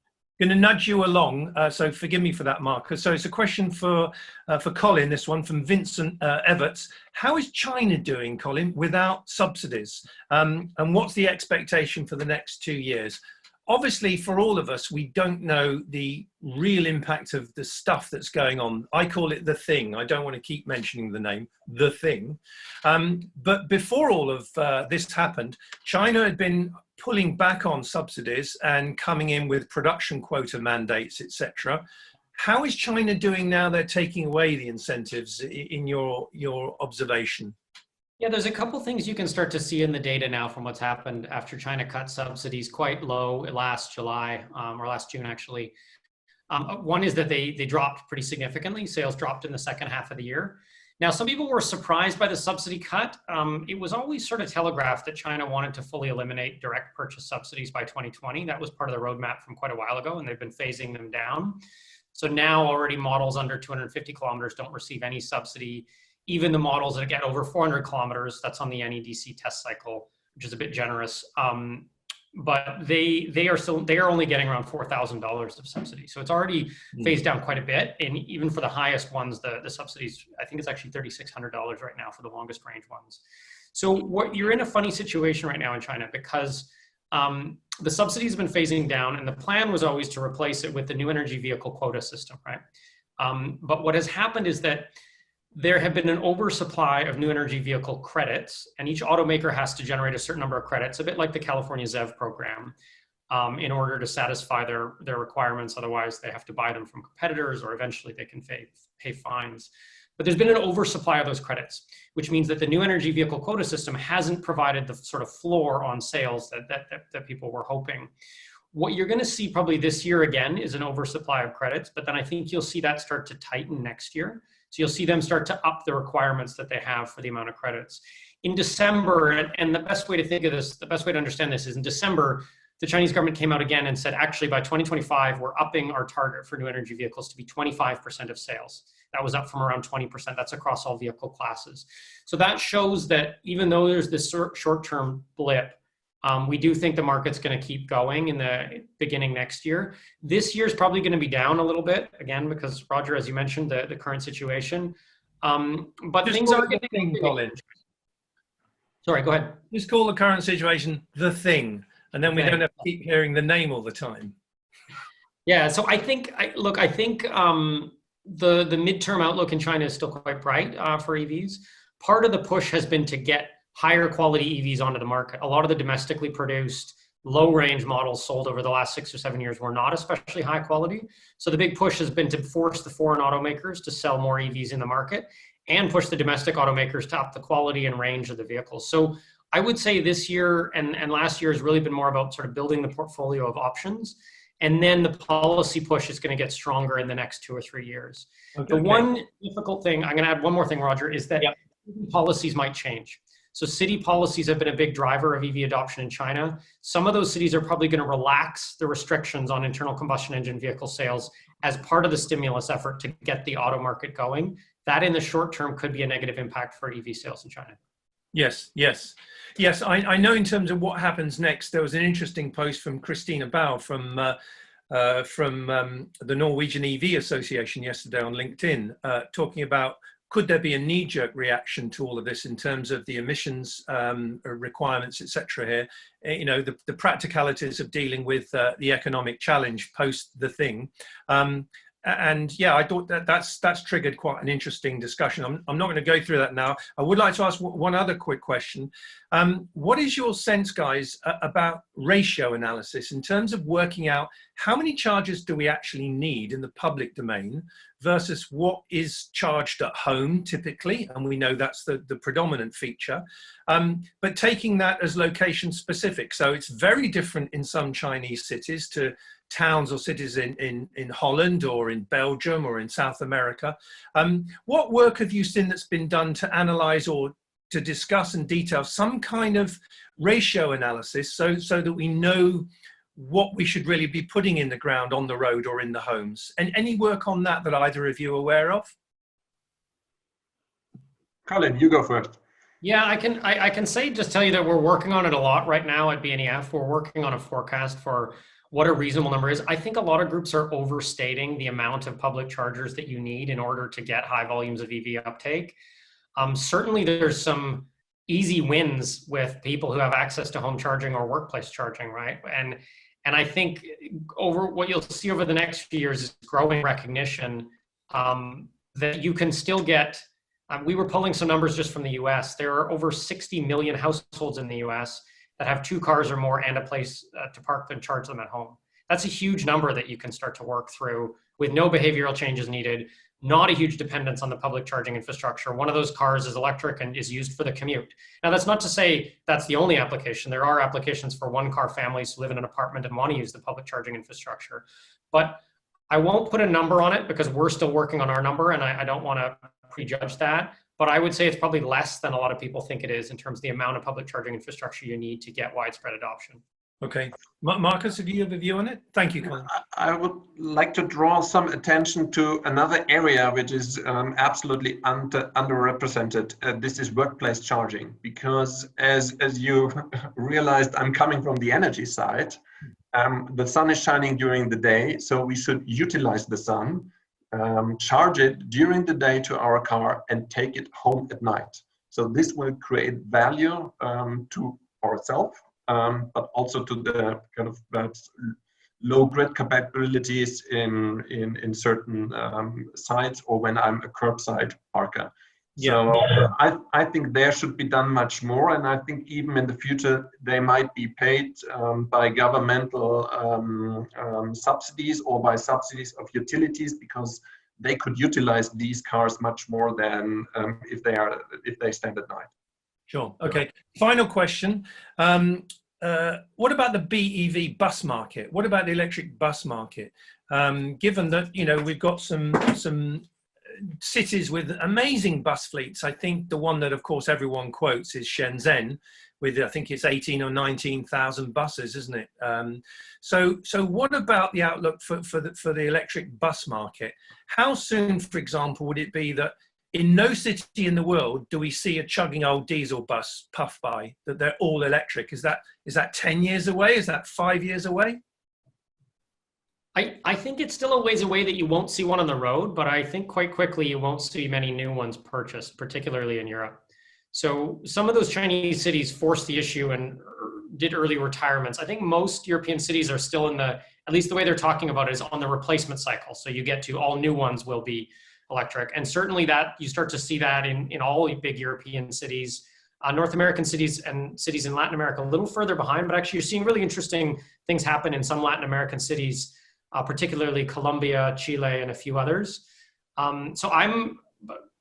I'm going to nudge you along, so forgive me for that, Marcus. So it's a question for Colin, this one from Vincent Everts. How is China doing, Colin, without subsidies? And what's the expectation for the next 2 years? Obviously, for all of us, we don't know the real impact of the stuff that's going on. I call it the thing. I don't want to keep mentioning the name, the thing. But before all of this happened, China had been pulling back on subsidies and coming in with production quota mandates, etc. How is China doing now they're taking away the incentives in your observation? Yeah, there's a couple things you can start to see in the data now from what's happened after China cut subsidies quite low last July or last June, actually. One is that they dropped pretty significantly. Sales dropped in the second half of the year. Now, some people were surprised by the subsidy cut. It was always sort of telegraphed that China wanted to fully eliminate direct purchase subsidies by 2020. That was part of the roadmap from quite a while ago, and they've been phasing them down. So now already models under 250 kilometers don't receive any subsidy. Even the models that get over 400 kilometers, that's on the NEDC test cycle, which is a bit generous. But they are only getting around $4,000 of subsidy. So it's already phased down quite a bit. And even for the highest ones, the subsidies, I think it's actually $3,600 right now for the longest range ones. So you're in a funny situation right now in China because the subsidies have been phasing down, and the plan was always to replace it with the new energy vehicle quota system, right? But what has happened is that there have been an oversupply of new energy vehicle credits, and each automaker has to generate a certain number of credits, a bit like the California ZEV program, in order to satisfy their requirements. Otherwise, they have to buy them from competitors, or eventually they can pay fines. But there's been an oversupply of those credits, which means that the new energy vehicle quota system hasn't provided the sort of floor on sales that people were hoping. What you're going to see probably this year again is an oversupply of credits, but then I think you'll see that start to tighten next year. So you'll see them start to up the requirements that they have for the amount of credits. In December, and the best way to think of this, the best way to understand this is in December, the Chinese government came out again and said, actually, by 2025, we're upping our target for new energy vehicles to be 25% of sales. That was up from around 20%. That's across all vehicle classes. So that shows that even though there's this short-term blip, we do think the market's going to keep going in the beginning next year. This year's probably going to be down a little bit, again, because Roger, as you mentioned, the current situation. But Just things are getting Colin. Sorry, go ahead. Just call the current situation the thing, and then we don't have to keep hearing the name all the time. Yeah, so I think, the midterm outlook in China is still quite bright for EVs. Part of the push has been to get higher quality EVs onto the market. A lot of the domestically produced low range models sold over the last 6 or 7 years were not especially high quality. So the big push has been to force the foreign automakers to sell more EVs in the market and push the domestic automakers to up the quality and range of the vehicles. So I would say this year and last year has really been more about sort of building the portfolio of options. And then the policy push is going to get stronger in the next 2 or 3 years. Okay. The one difficult thing, I'm going to add one more thing, Roger, is that policies might change. So city policies have been a big driver of EV adoption in China. Some of those cities are probably going to relax the restrictions on internal combustion engine vehicle sales as part of the stimulus effort to get the auto market going. That in the short term could be a negative impact for EV sales in China. Yes. I know in terms of what happens next, there was an interesting post from Christina Bau from the Norwegian EV Association yesterday on LinkedIn, talking about could there be a knee-jerk reaction to all of this in terms of the emissions requirements, etc. here, you know, the practicalities of dealing with the economic challenge post the thing. And yeah, I thought that's triggered quite an interesting discussion. I'm not going to go through that now. I would like to ask one other quick question. What is your sense, guys, about ratio analysis in terms of working out how many chargers do we actually need in the public domain versus what is charged at home typically? And we know that's the predominant feature. But taking that as location specific. So it's very different in some Chinese cities to towns or cities in Holland or in Belgium or in South America. What work have you seen that's been done to analyze or to discuss in detail some kind of ratio analysis so that we know what we should really be putting in the ground on the road or in the homes? And any work on that either of you are aware of? Colin, you go first. Yeah, I can tell you that we're working on it a lot right now at BNEF. We're working on a forecast for what a reasonable number is. I think a lot of groups are overstating the amount of public chargers that you need in order to get high volumes of EV uptake. Certainly there's some easy wins with people who have access to home charging or workplace charging, right? And I think what you'll see over the next few years is growing recognition that you can still get. We were pulling some numbers just from the US. There are over 60 million households in the US that have 2 cars or more and a place to park and charge them at home. That's a huge number that you can start to work through with no behavioral changes needed, not a huge dependence on the public charging infrastructure. One of those cars is electric and is used for the commute. Now, that's not to say that's the only application. There are applications for 1-car families who live in an apartment and want to use the public charging infrastructure. But I won't put a number on it because we're still working on our number and I don't want to prejudge that. But I would say it's probably less than a lot of people think it is in terms of the amount of public charging infrastructure you need to get widespread adoption. Okay. Marcus, have you have a view on it? Thank you, Colin. I would like to draw some attention to another area which is absolutely underrepresented. This is workplace charging, because as you realized, I'm coming from the energy side. The sun is shining during the day, so we should utilize the sun, charge it during the day to our car and take it home at night. So this will create value to ourselves, but also to the kind of low grid capabilities in certain sites, or when I'm a curbside parker. Yeah. So I think there should be done much more, and I think even in the future they might be paid by governmental subsidies or by subsidies of utilities, because they could utilize these cars much more than if they stand at night. Sure. Okay. Final question. What about the BEV bus market? What about the electric bus market? Given that, you know, we've got some cities with amazing bus fleets. I think the one that, of course, everyone quotes is Shenzhen, with I think it's 18 or 19,000 buses, isn't it? So what about the outlook for the electric bus market? How soon, for example, would it be that in no city in the world do we see a chugging old diesel bus puff by, that they're all electric? Is that 10 years away? Is that 5 years away? I think it's still a ways away that you won't see one on the road, but I think quite quickly you won't see many new ones purchased, particularly in Europe. So some of those Chinese cities forced the issue and did early retirements. I think most European cities are still in at least the way they're talking about it is on the replacement cycle. So you get to all new ones will be electric. And certainly that you start to see that in all big European cities, North American cities and cities in Latin America, a little further behind, but actually you're seeing really interesting things happen in some Latin American cities, particularly Colombia, Chile, and a few others.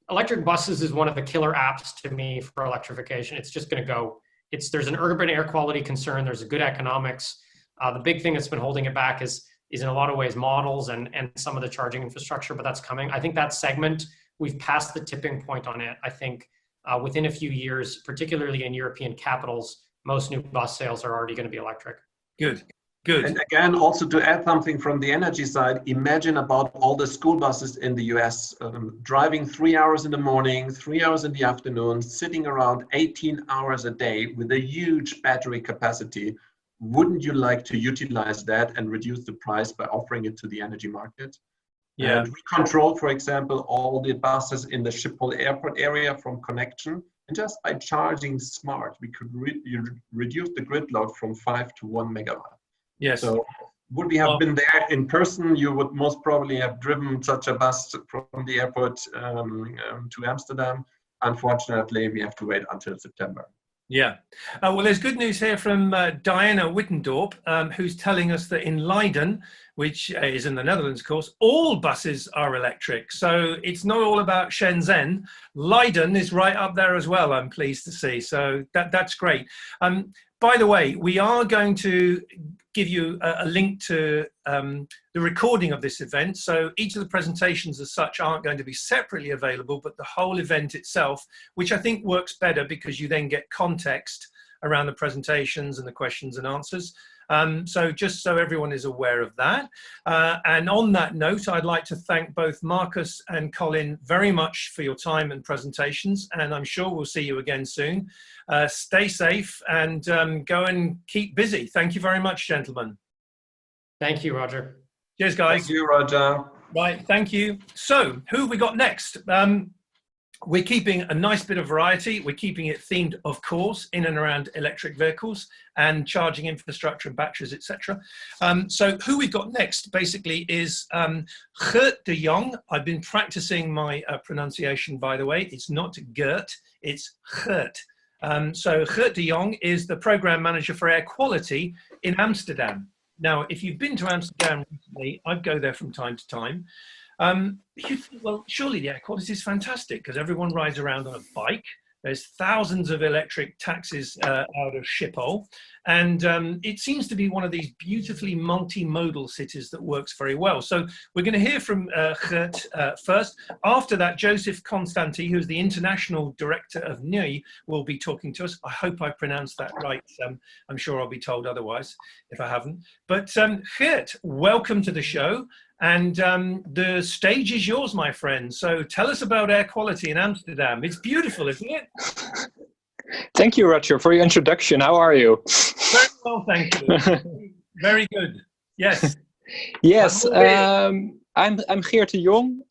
Electric buses is one of the killer apps to me for electrification. It's just going to go. There's an urban air quality concern. There's a good economics. The big thing that's been holding it back is in a lot of ways models and some of the charging infrastructure, but that's coming. I think that segment, we've passed the tipping point on it. I think within a few years, particularly in European capitals, most new bus sales are already going to be electric. Good. Good. And again, also to add something from the energy side, imagine about all the school buses in the US driving 3 hours in the morning, 3 hours in the afternoon, sitting around 18 hours a day with a huge battery capacity. Wouldn't you like to utilize that and reduce the price by offering it to the energy market? Yeah. And we control, for example, all the buses in the Schiphol airport area from connection. And just by charging smart, we could reduce the grid load from 5 to 1 megawatt. Yes. So would we have been there in person, you would most probably have driven such a bus from the airport to Amsterdam. Unfortunately, we have to wait until September. Yeah. Well, there's good news here from Diana Wittendorp, who's telling us that in Leiden, which is in the Netherlands, of course, all buses are electric. So it's not all about Shenzhen. Leiden is right up there as well, I'm pleased to see. So that's great. By the way, we are going to give you a link to the recording of this event. So each of the presentations as such aren't going to be separately available, but the whole event itself, which I think works better because you then get context around the presentations and the questions and answers. So just so everyone is aware of that. And on that note, I'd like to thank both Marcus and Colin very much for your time and presentations. And I'm sure we'll see you again soon. Stay safe and go and keep busy. Thank you very much, gentlemen. Thank you, Roger. Cheers, guys. Thank you, Roger. Right, thank you. So who have we got next? We're keeping a nice bit of variety. We're keeping it themed, of course, in and around electric vehicles and charging infrastructure and batteries, etc. So who we've got next basically is Gert de Jong. I've been practicing my pronunciation, by the way. It's not Gert, it's Gert. So Gert de Jong is the program manager for air quality in Amsterdam. Now, if you've been to Amsterdam recently, I go there from time to time. You think, well, surely the air quality is fantastic because everyone rides around on a bike. There's thousands of electric taxis out of Schiphol. And it seems to be one of these beautifully multimodal cities that works very well. So we're going to hear from Gert first. After that, Joseph Constanti, who's the International Director of NUI, will be talking to us. I hope I pronounced that right. I'm sure I'll be told otherwise if I haven't. But Gert, welcome to the show. And the stage is yours, my friend. So tell us about air quality in Amsterdam. It's beautiful, isn't it? Thank you, Roger, for your introduction. How are you? Very well, thank you. Very good. Yes. Yes, I'm Geert de Jong.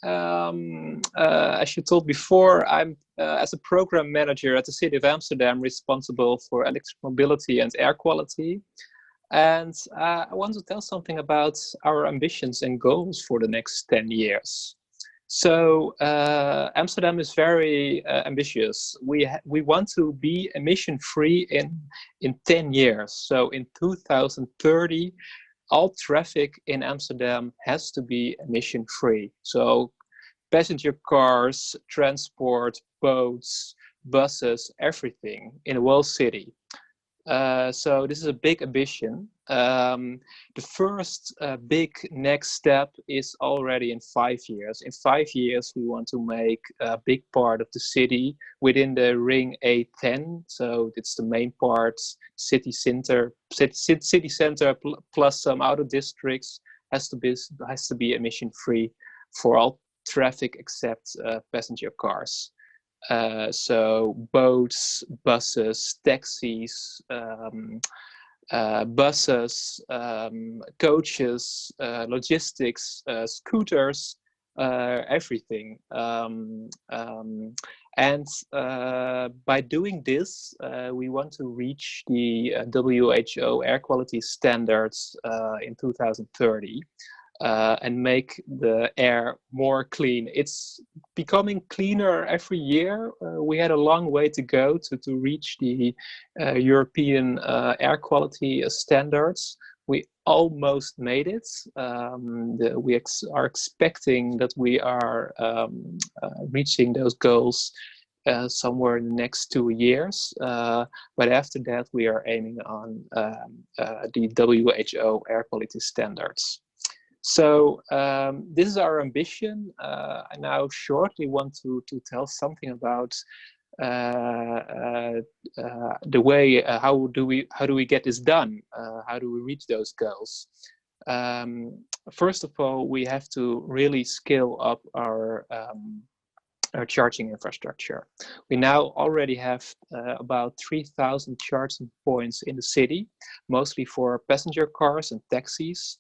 As you told before, I'm as a program manager at the City of Amsterdam, responsible for electric mobility and air quality. And I want to tell something about our ambitions and goals for the next 10 years. So Amsterdam is very ambitious. We want to be emission-free in 10 years. So in 2030, all traffic in Amsterdam has to be emission-free. So passenger cars, transport, boats, buses, everything in the whole city. So this is a big ambition. The first big next step is already in 5 years. In 5 years, we want to make a big part of the city within the ring A10. So it's the main parts, city center plus some outer districts has to be emission free for all traffic except passenger cars. So boats, buses, taxis, coaches, logistics, scooters, everything. And by doing this, we want to reach the WHO air quality standards in 2030. And make the air more clean. It's becoming cleaner every year. We had a long way to go to reach the European air quality standards. We almost made it. We are expecting that we are reaching those goals somewhere in the next 2 years. But after that, we are aiming on the WHO air quality standards. So this is our ambition. I now shortly want to tell something about the way how do we get this done? How do we reach those goals? First of all, we have to really scale up our charging infrastructure. We now already have about 3,000 charging points in the city, mostly for passenger cars and taxis.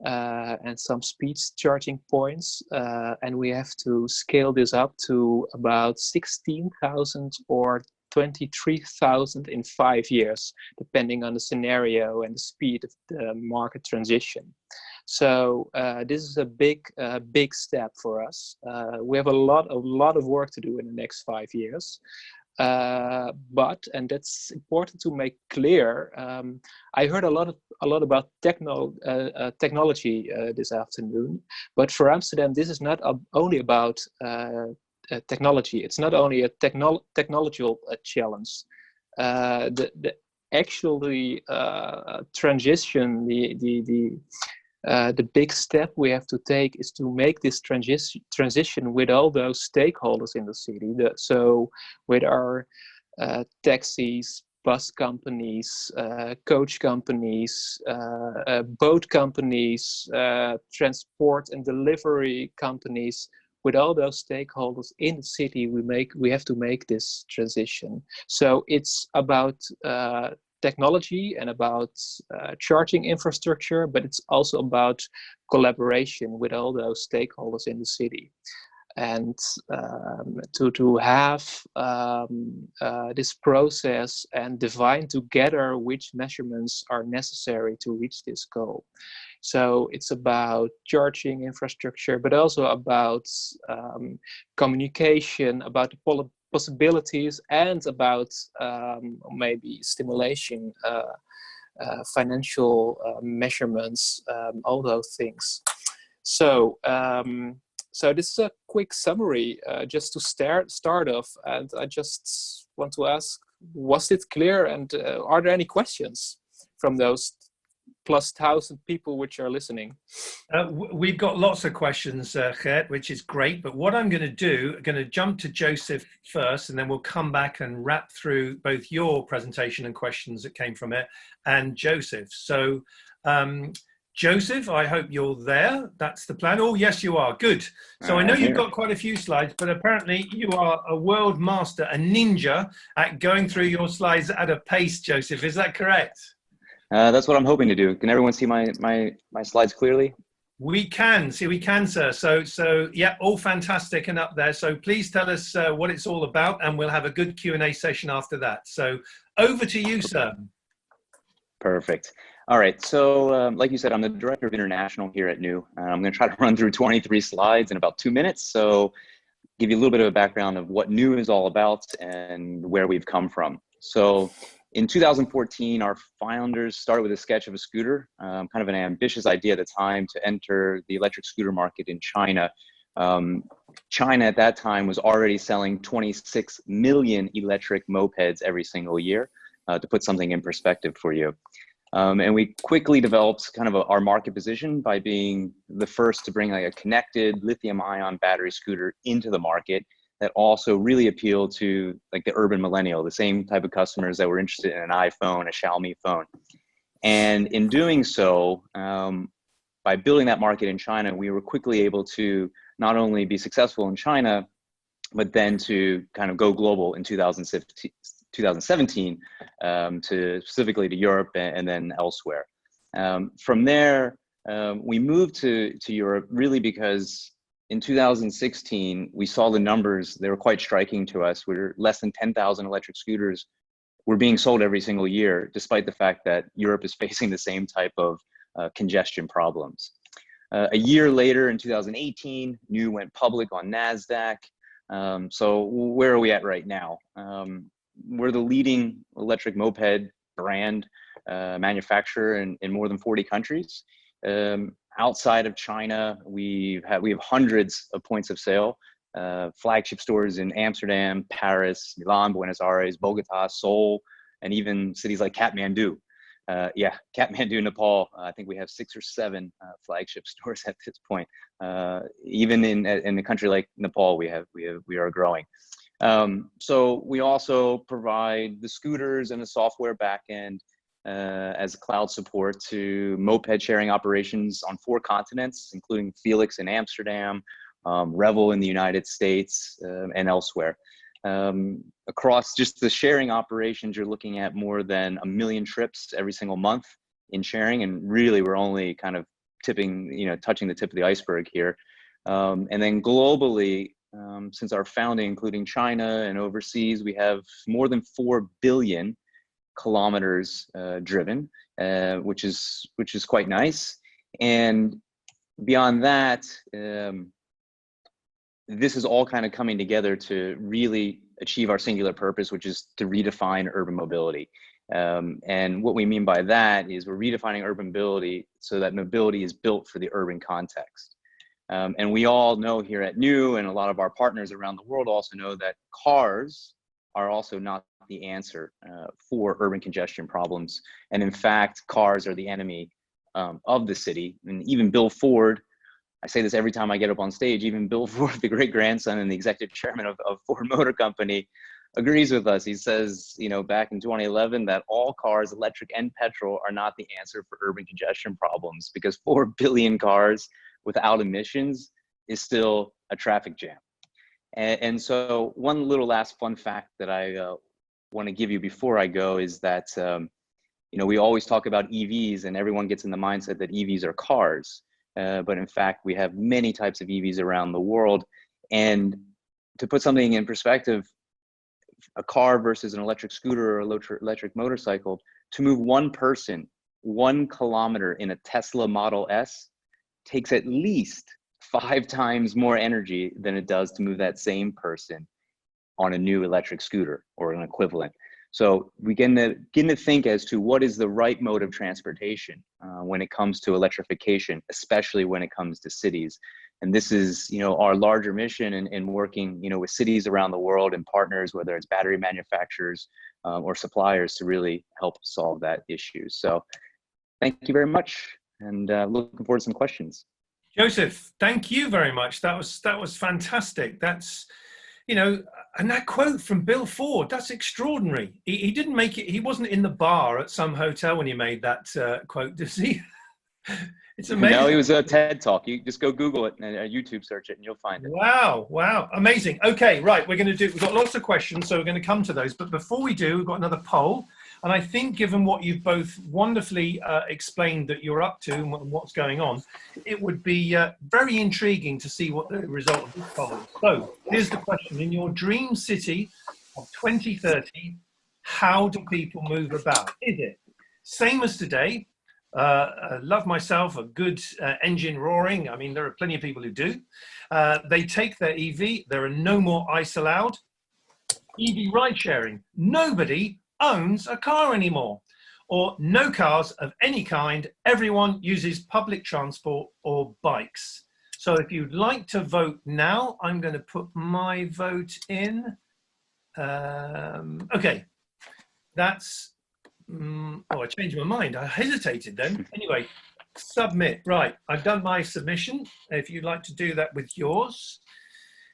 And some speed charging points, and we have to scale this up to about 16,000 or 23,000 in 5 years, depending on the scenario and the speed of the market transition. So this is a big step for us. We have a lot of work to do in the next 5 years. But, and that's important to make clear, I heard a lot about technology this afternoon, but for Amsterdam, this is not only about technology. It's not only a technological challenge. The actually transition, the big step we have to take is to make this transition with all those stakeholders in the city. So with our taxis, bus companies, coach companies, boat companies, transport and delivery companies, with all those stakeholders in the city, we have to make this transition. So it's about technology and about charging infrastructure, but it's also about collaboration with all those stakeholders in the city. And to have this process and define together which measurements are necessary to reach this goal. So it's about charging infrastructure, but also about communication, about the possibilities, and about maybe stimulation, financial measurements, all those things. So so this is a quick summary just to start off, and I just want to ask, was it clear, and are there any questions from those plus 1,000 people which are listening? We've got lots of questions, Gert, which is great. But what I'm going to do, I'm going to jump to Joseph first, and then we'll come back and wrap through both your presentation and questions that came from it, and Joseph. So, Joseph, I hope you're there. That's the plan. Oh, yes, you are. Good. So I know you've got quite a few slides, but apparently you are a world master, a ninja at going through your slides at a pace, Joseph. Is that correct? That's what I'm hoping to do. Can everyone see my slides clearly? We can, sir. So yeah, all fantastic and up there. So please tell us what it's all about, and we'll have a good Q&A session after that. So over to you, sir. Perfect. All right. So like you said, I'm the Director of International here at NU. I'm going to try to run through 23 slides in about 2 minutes. So give you a little bit of a background of what NU is all about and where we've come from. So in 2014, our founders started with a sketch of a scooter, kind of an ambitious idea at the time to enter the electric scooter market in China. China at that time was already selling 26 million electric mopeds every single year. to put something in perspective for you. And we quickly developed kind of our market position by being the first to bring like a connected lithium-ion battery scooter into the market that also really appealed to like the urban millennial, the same type of customers that were interested in an iPhone, a Xiaomi phone. And in doing so, by building that market in China, we were quickly able to not only be successful in China, but then to kind of go global in 2017 to specifically to Europe and then elsewhere. From there, we moved to Europe really because in 2016, we saw the numbers, they were quite striking to us. We were less than 10,000 electric scooters were being sold every single year, despite the fact that Europe is facing the same type of congestion problems. A year later, in 2018, NIU went public on NASDAQ. So where are we at right now? We're the leading electric moped brand manufacturer in more than 40 countries. Outside of China, we have hundreds of points of sale, flagship stores in Amsterdam, Paris, Milan, Buenos Aires, Bogota, Seoul, and even cities like Kathmandu. Kathmandu, Nepal. I think we have 6 or 7 flagship stores at this point. Even in a country like Nepal, we are growing. So we also provide the scooters and the software backend as cloud support to moped sharing operations on 4 continents, including Felix in Amsterdam, Revel in the United States, and elsewhere. Across just the sharing operations, you're looking at more than 1 million trips every single month in sharing, and really we're only kind of touching the tip of the iceberg here. And then globally, since our founding, including China and overseas, we have more than 4 billion kilometers driven, which is quite nice. And beyond that, this is all kind of coming together to really achieve our singular purpose, which is to redefine urban mobility. And what we mean by that is we're redefining urban mobility so that mobility is built for the urban context. And we all know here at NIU, and a lot of our partners around the world also know, that cars are also not the answer for urban congestion problems. And in fact, cars are the enemy of the city. And even Bill Ford, I say this every time I get up on stage, even Bill Ford, the great grandson and the executive chairman of Ford Motor Company, agrees with us. He says, back in 2011, that all cars, electric and petrol, are not the answer for urban congestion problems, because 4 billion cars without emissions is still a traffic jam. And so one little last fun fact that I want to give you before I go is that, we always talk about EVs and everyone gets in the mindset that EVs are cars. But in fact, we have many types of EVs around the world. And to put something in perspective, a car versus an electric scooter or electric motorcycle, to move one person 1 kilometer in a Tesla Model S takes at least 5 times more energy than it does to move that same person on a new electric scooter or an equivalent. So we begin to think as to what is the right mode of transportation when it comes to electrification, especially when it comes to cities. And this is, our larger mission in working, with cities around the world and partners, whether it's battery manufacturers or suppliers, to really help solve that issue. So thank you very much, and looking forward to some questions. Joseph, thank you very much. That was fantastic. That's, and that quote from Bill Ford, that's extraordinary. He didn't make it, he wasn't in the bar at some hotel when he made that quote, does he? It's amazing. No, it was a TED Talk. You just go Google it and YouTube search it and you'll find it. Wow, amazing. Okay, right, we've got lots of questions, so we're going to come to those. But before we do, we've got another poll. And I think, given what you've both wonderfully explained that you're up to and what's going on, it would be very intriguing to see what the result of this poll is. So here's the question. In your dream city of 2030, how do people move about? Is it same as today? Love myself a good engine roaring. I mean, there are plenty of people who do. They take their EV. There are no more ICE allowed. EV ride sharing. Nobody owns a car anymore, or no cars of any kind. Everyone uses public transport or bikes. So if you'd like to vote now, I'm going to put my vote in. Okay, that's Oh, I changed my mind. I hesitated then. Anyway, submit. Right, I've done my submission. If you'd like to do that with yours,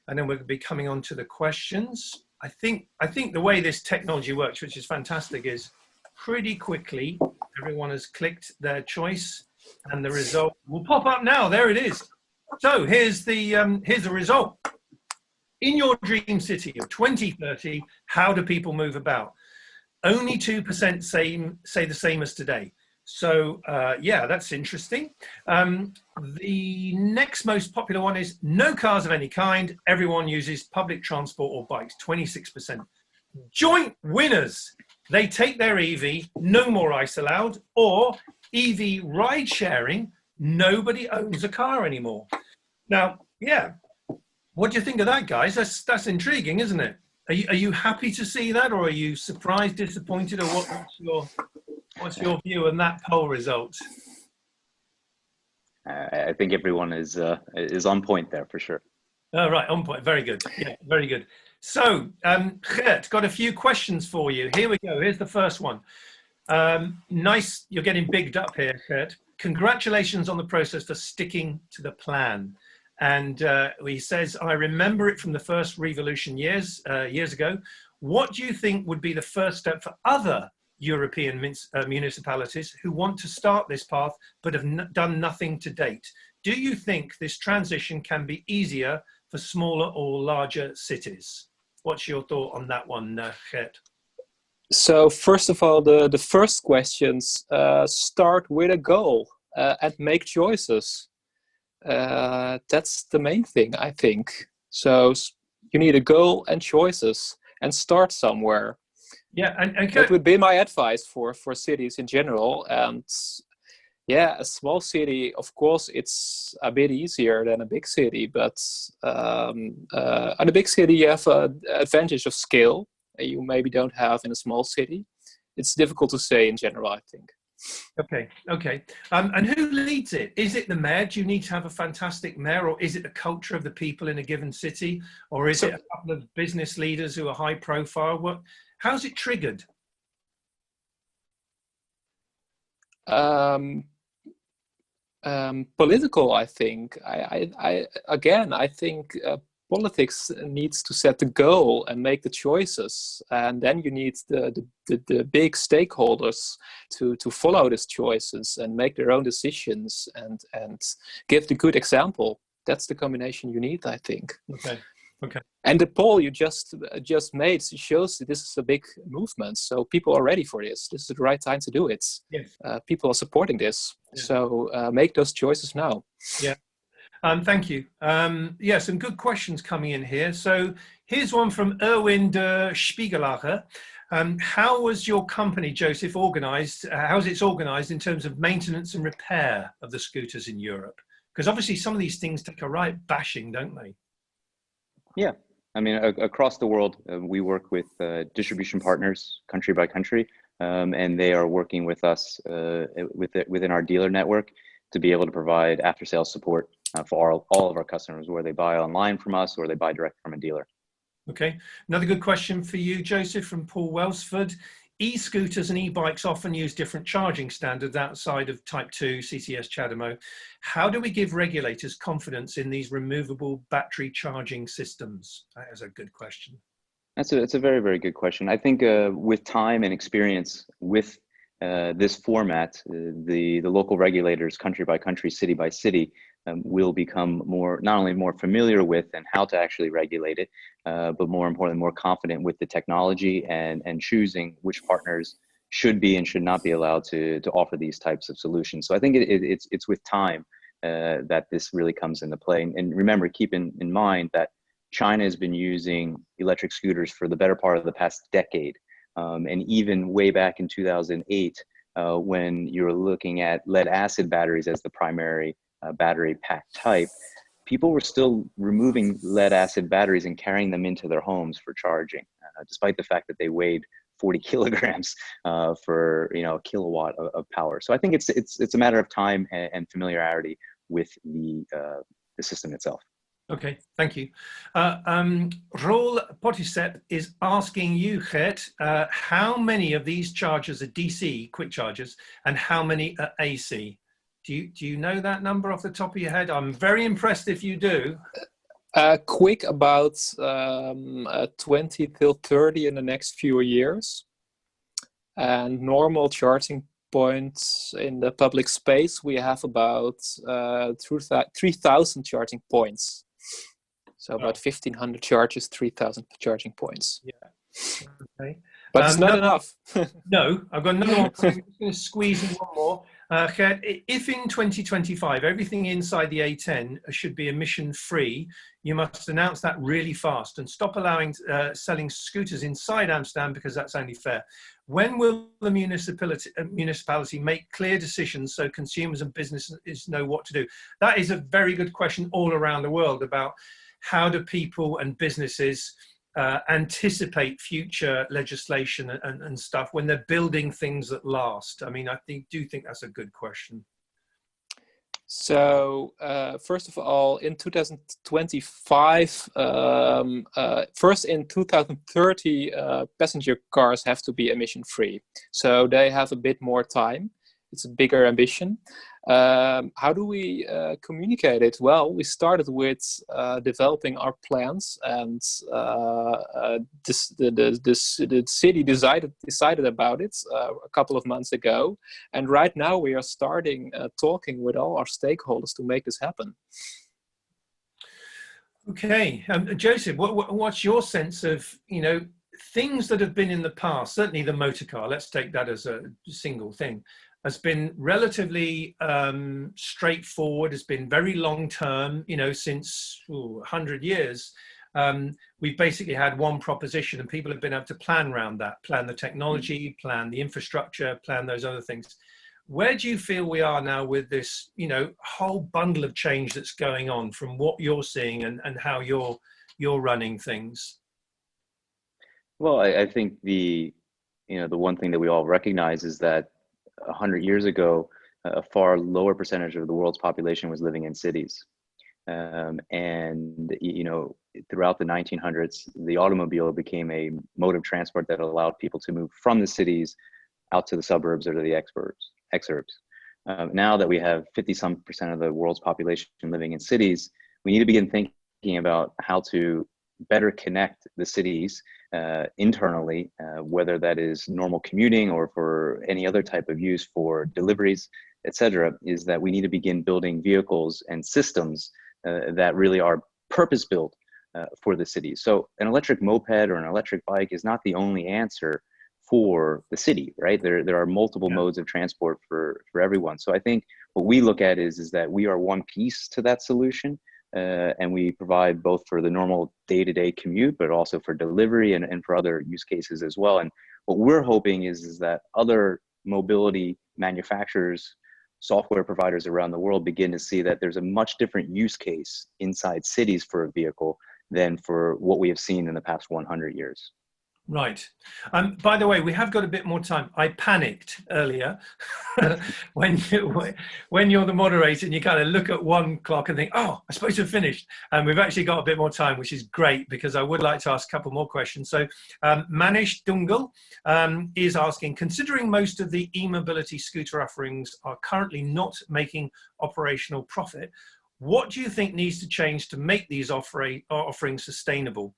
and then we'll be coming on to the questions. I think the way this technology works, which is fantastic, is pretty quickly everyone has clicked their choice, and the result will pop up now. There it is. So here's the result. In your dream city of 2030, how do people move about? Only 2% say the same as today. So yeah, that's interesting. The next most popular one is no cars of any kind. Everyone uses public transport or bikes, 26%. Joint winners, they take their EV, no more ICE allowed, or EV ride sharing, nobody owns a car anymore. Now, yeah, what do you think of that, guys? That's intriguing, isn't it? Are you happy to see that, or are you surprised, disappointed, or what's your view on that poll result? I think everyone is on point there for sure. Oh, right, on point. Very good. Yeah, very good. So, Gert, got a few questions for you. Here we go. Here's the first one. Nice, you're getting bigged up here, Gert. Congratulations on the process for sticking to the plan. And he says, I remember it from the first revolution years ago. What do you think would be the first step for other European municipalities who want to start this path but have done nothing to date? Do you think this transition can be easier for smaller or larger cities? What's your thought on that one, Gert? So first of all, the first questions, start with a goal and make choices. That's the main thing, I think. So you need a goal and choices and start somewhere. Yeah, and that would be my advice for cities in general. And yeah, a small city, of course, it's a bit easier than a big city, but in a big city you have an advantage of scale you maybe don't have in a small city. It's difficult to say in general, I think. Okay. And who leads it? Is it the mayor? Do you need to have a fantastic mayor, or is it the culture of the people in a given city, or is it a couple of business leaders who are high profile? How's it triggered? Political, I think. I think politics needs to set the goal and make the choices, and then you need the big stakeholders to follow these choices and make their own decisions and give the good example. That's the combination you need, I think. Okay. And the poll you just made shows that this is a big movement, so people are ready for this. This is the right time to do it. Yes. People are supporting this, so make those choices now. Yeah. Thank you. Yeah, some good questions coming in here. So here's one from Erwin de Spiegelacher. How was your company, Joseph, organized? How's it organized in terms of maintenance and repair of the scooters in Europe? Because obviously some of these things take a right bashing, don't they? Yeah, I mean, across the world, we work with distribution partners, country by country, and they are working with us within our dealer network to be able to provide after-sales support for all of our customers, where they buy online from us or they buy direct from a dealer. Okay, another good question for you, Joseph, from Paul Welsford. E-scooters and e-bikes often use different charging standards outside of Type 2 CCS CHAdeMO. How do we give regulators confidence in these removable battery charging systems? That is a good question. It's a very, very good question. I think with time and experience with this format, the local regulators, country by country, city by city, will become not only more familiar with and how to actually regulate it, but more importantly, more confident with the technology and choosing which partners should be and should not be allowed to offer these types of solutions. So I think it's with time that this really comes into play. And remember, keep in mind that China has been using electric scooters for the better part of the past decade. And even way back in 2008, when you're looking at lead acid batteries as the primary battery pack type, people were still removing lead acid batteries and carrying them into their homes for charging, despite the fact that they weighed 40 kilograms for a kilowatt of power. So I think it's a matter of time and familiarity with the system itself. Okay, thank you. Roel Potisep is asking you, Gert, how many of these chargers are DC, quick chargers, and how many are AC? Do you know that number off the top of your head? I'm very impressed if you do. Quick, about 20 till 30 in the next few years. And normal charging points in the public space, we have about 3,000 charging points. So about 1,500 charges, 3,000 charging points. Yeah. Okay. But it's not enough. No, I've got another one. I'm just going to squeeze in one more. Gert, if in 2025 everything inside the A10 should be emission-free, you must announce that really fast and stop allowing selling scooters inside Amsterdam, because that's only fair. When will the municipality make clear decisions so consumers and businesses know what to do? That is a very good question all around the world about how do people and businesses anticipate future legislation and stuff when they're building things that last. I mean, I do think that's a good question. So first of all, in 2025, first in 2030, passenger cars have to be emission-free. So they have a bit more time. It's a bigger ambition. How do we communicate it? Well, we started with developing our plans, and the city decided about it a couple of months ago. And right now we are starting talking with all our stakeholders to make this happen. Okay, Joseph, what's your sense of, things that have been in the past? Certainly the motor car, let's take that as a single thing, has been relatively straightforward, has been very long term, since 100 years. We've basically had one proposition and people have been able to plan around that, plan the technology, plan the infrastructure, plan those other things. Where do you feel we are now with this, whole bundle of change that's going on from what you're seeing and how you're running things? Well, I think the one thing that we all recognize is that 100 years ago, a far lower percentage of the world's population was living in cities. And, throughout the 1900s, the automobile became a mode of transport that allowed people to move from the cities out to the suburbs or to the exurbs. Now that we have 50-some% of the world's population living in cities, we need to begin thinking about how to better connect the cities internally, whether that is normal commuting or for any other type of use for deliveries, etc. Is that we need to begin building vehicles and systems that really are purpose-built for the city. So an electric moped or an electric bike is not the only answer for the city, right? There are multiple modes of transport for everyone. So I think what we look at is that we are one piece to that solution. And we provide both for the normal day-to-day commute, but also for delivery and for other use cases as well. And what we're hoping is that other mobility manufacturers, software providers around the world begin to see that there's a much different use case inside cities for a vehicle than for what we have seen in the past 100 years. Right. By the way, we have got a bit more time. I panicked earlier when you're the moderator and you kind of look at 1 clock and think, oh, I'm supposed to have finished. And we've actually got a bit more time, which is great because I would like to ask a couple more questions. So Manish Dungal is asking, considering most of the e-mobility scooter offerings are currently not making operational profit, what do you think needs to change to make these offerings sustainable?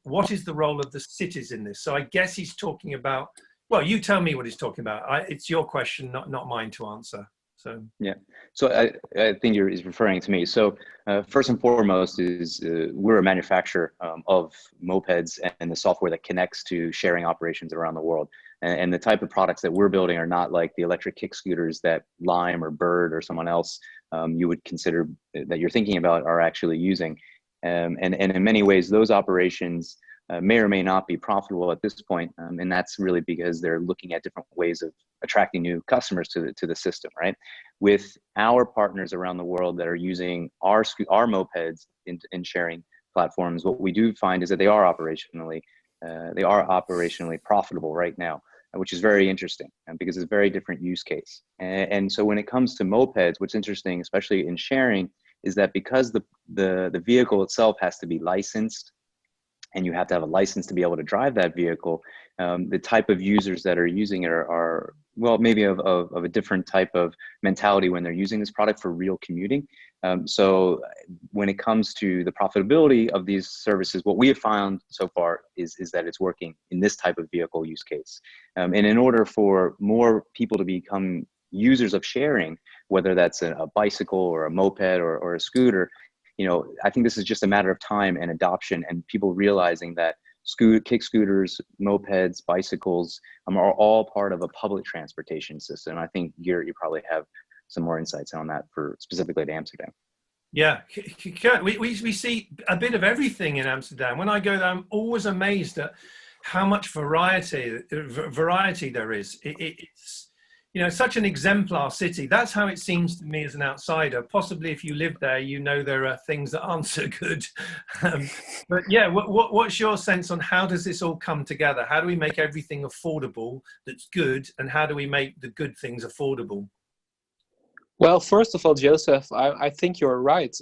What is the role of the cities in this? So I guess he's talking about, well, you tell me what he's talking about. It's your question, not mine to answer. So yeah, so I think he's referring to me. So first and foremost is we're a manufacturer of mopeds and the software that connects to sharing operations around the world. And the type of products that we're building are not like the electric kick scooters that Lime or Bird or someone else you would consider that you're thinking about are actually using. And in many ways, those operations may or may not be profitable at this point. And that's really because they're looking at different ways of attracting new customers to the system, right? With our partners around the world that are using our mopeds in sharing platforms, what we do find is that they are operationally profitable right now, which is very interesting because it's a very different use case. And so when it comes to mopeds, what's interesting, especially in sharing, is that because the vehicle itself has to be licensed, and you have to have a license to be able to drive that vehicle, the type of users that are using it are well, maybe of a different type of mentality when they're using this product for real commuting. So when it comes to the profitability of these services, what we have found so far is that it's working in this type of vehicle use case. And in order for more people to become users of sharing, whether that's a bicycle or a moped or a scooter, I think this is just a matter of time and adoption, and people realizing that kick scooters, mopeds, bicycles are all part of a public transportation system. I think you probably have some more insights on that for specifically to Amsterdam. Yeah, we see a bit of everything in Amsterdam. When I go there, I'm always amazed at how much variety there is. It's such an exemplar city. That's how it seems to me as an outsider. Possibly if you live there, there are things that aren't so good. But yeah, what's your sense on how does this all come together? How do we make everything affordable that's good? And how do we make the good things affordable? Well, first of all, Joseph, I think you're right.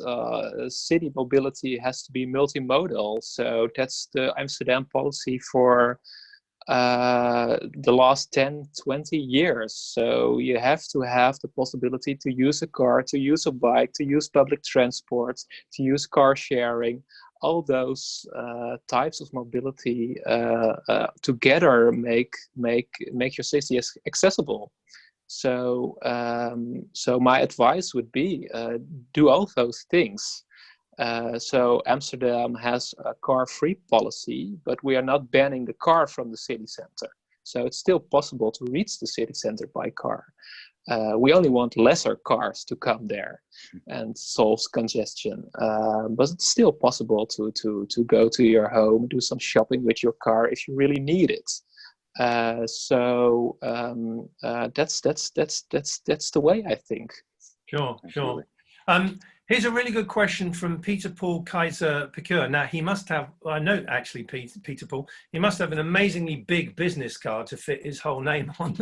City mobility has to be multimodal. So that's the Amsterdam policy for the last 10, 20 years. So you have to have the possibility to use a car, to use a bike, to use public transport, to use car sharing. All those types of mobility together make your city accessible. So my advice would be do all those things. So Amsterdam has a car-free policy, but we are not banning the car from the city center. So it's still possible to reach the city center by car. We only want lesser cars to come there and solve congestion. But it's still possible to go to your home, do some shopping with your car if you really need it. That's the way, I think. Sure. Here's a really good question from Peter Paul Kaiser Picur. Now, he must have, I know actually Peter Paul, he must have an amazingly big business card to fit his whole name on.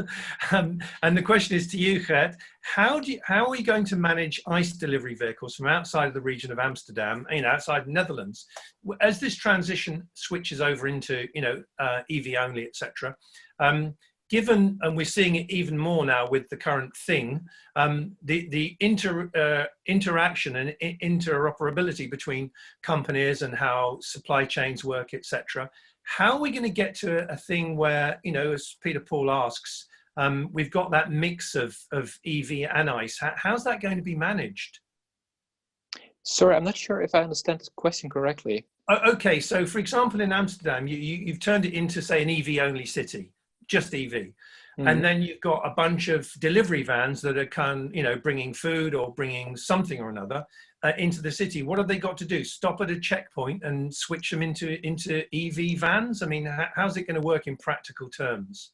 And the question is to you, Gert, how are we going to manage ICE delivery vehicles from outside of the region of Amsterdam, outside the Netherlands, as this transition switches over into, EV only, etc. Given, and we're seeing it even more now with the current thing, the interaction and interoperability between companies and how supply chains work, etc. How are we going to get to a thing where, as Peter Paul asks, we've got that mix of EV and ICE? How's that going to be managed? Sorry, I'm not sure if I understand the question correctly. Okay, so for example, in Amsterdam, you've turned it into, say, an EV-only city. Just EV. Mm-hmm. And then you've got a bunch of delivery vans that are bringing food or bringing something or another into the city. What have they got to do? Stop at a checkpoint and switch them into EV vans? I mean, how's it going to work in practical terms?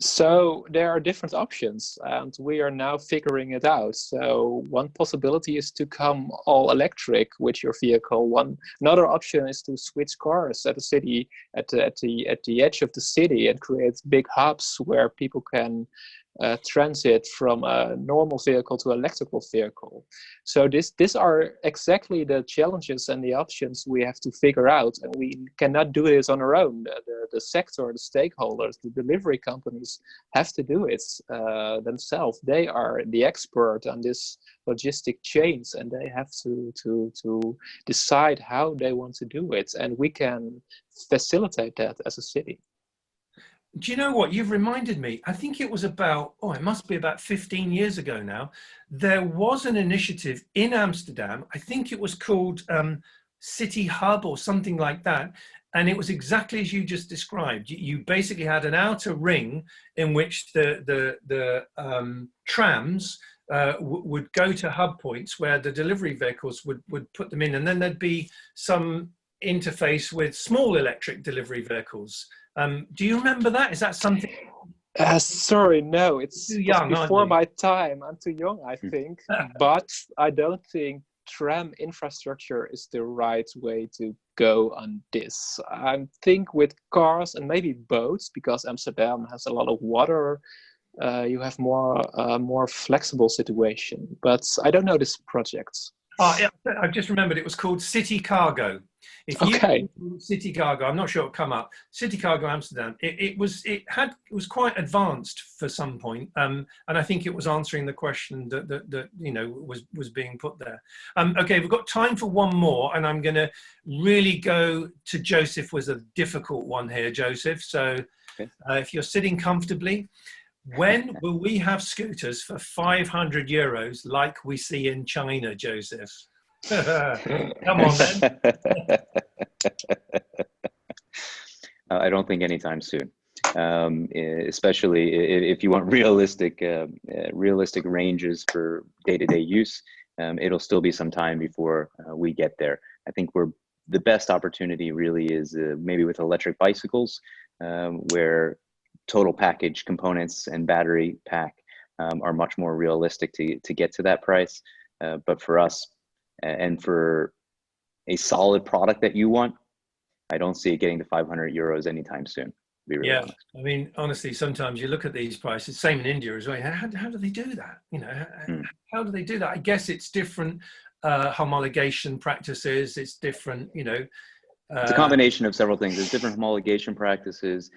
So there are different options, and we are now figuring it out. So one possibility is to come all electric with your vehicle. Another option is to switch cars at the city, at the edge of the city, and create big hubs where people can transit from a normal vehicle to electrical vehicle. So these are exactly the challenges and the options we have to figure out, and we cannot do this on our own. The sector, the stakeholders, the delivery companies have to do it themselves. They are the expert on this logistic chains, and they have to decide how they want to do it, and we can facilitate that as a city. Do you know what? You've reminded me. I think it was it must be about 15 years ago now. There was an initiative in Amsterdam. I think it was called City Hub or something like that. And it was exactly as you just described. You basically had an outer ring in which the trams would go to hub points where the delivery vehicles would put them in. And then there'd be some interface with small electric delivery vehicles. Do you remember that? Is that something? Sorry, no, it's too young, before my time. I'm too young, I think. But I don't think tram infrastructure is the right way to go on this. I think with cars and maybe boats, because Amsterdam has a lot of water, you have more flexible situation. But I don't know this project. Oh, yeah, I've just remembered it was called City Cargo. If you Okay. City Cargo, I'm not sure it'll come up. City Cargo Amsterdam. It was quite advanced for some point, and I think it was answering the question that you know was being put there. Okay, we've got time for one more, and I'm going to really go to Joseph. Was a difficult one here, Joseph. So if you're sitting comfortably. When will we have scooters for 500 euros like we see in China, Joseph? Come on, then. I don't think anytime soon, especially if you want realistic ranges for day-to-day use. It'll still be some time before we get there. I think the best opportunity really is maybe with electric bicycles, where total package components and battery pack are much more realistic to get to that price. But for us, and for a solid product that you want, I don't see it getting to 500 euros anytime soon, to be really honest. I mean, honestly, sometimes you look at these prices, same in India as well. How do they do that? You know, how do they do that? I guess it's different homologation practices. It's different, you know. It's a combination of several things. There's different homologation practices,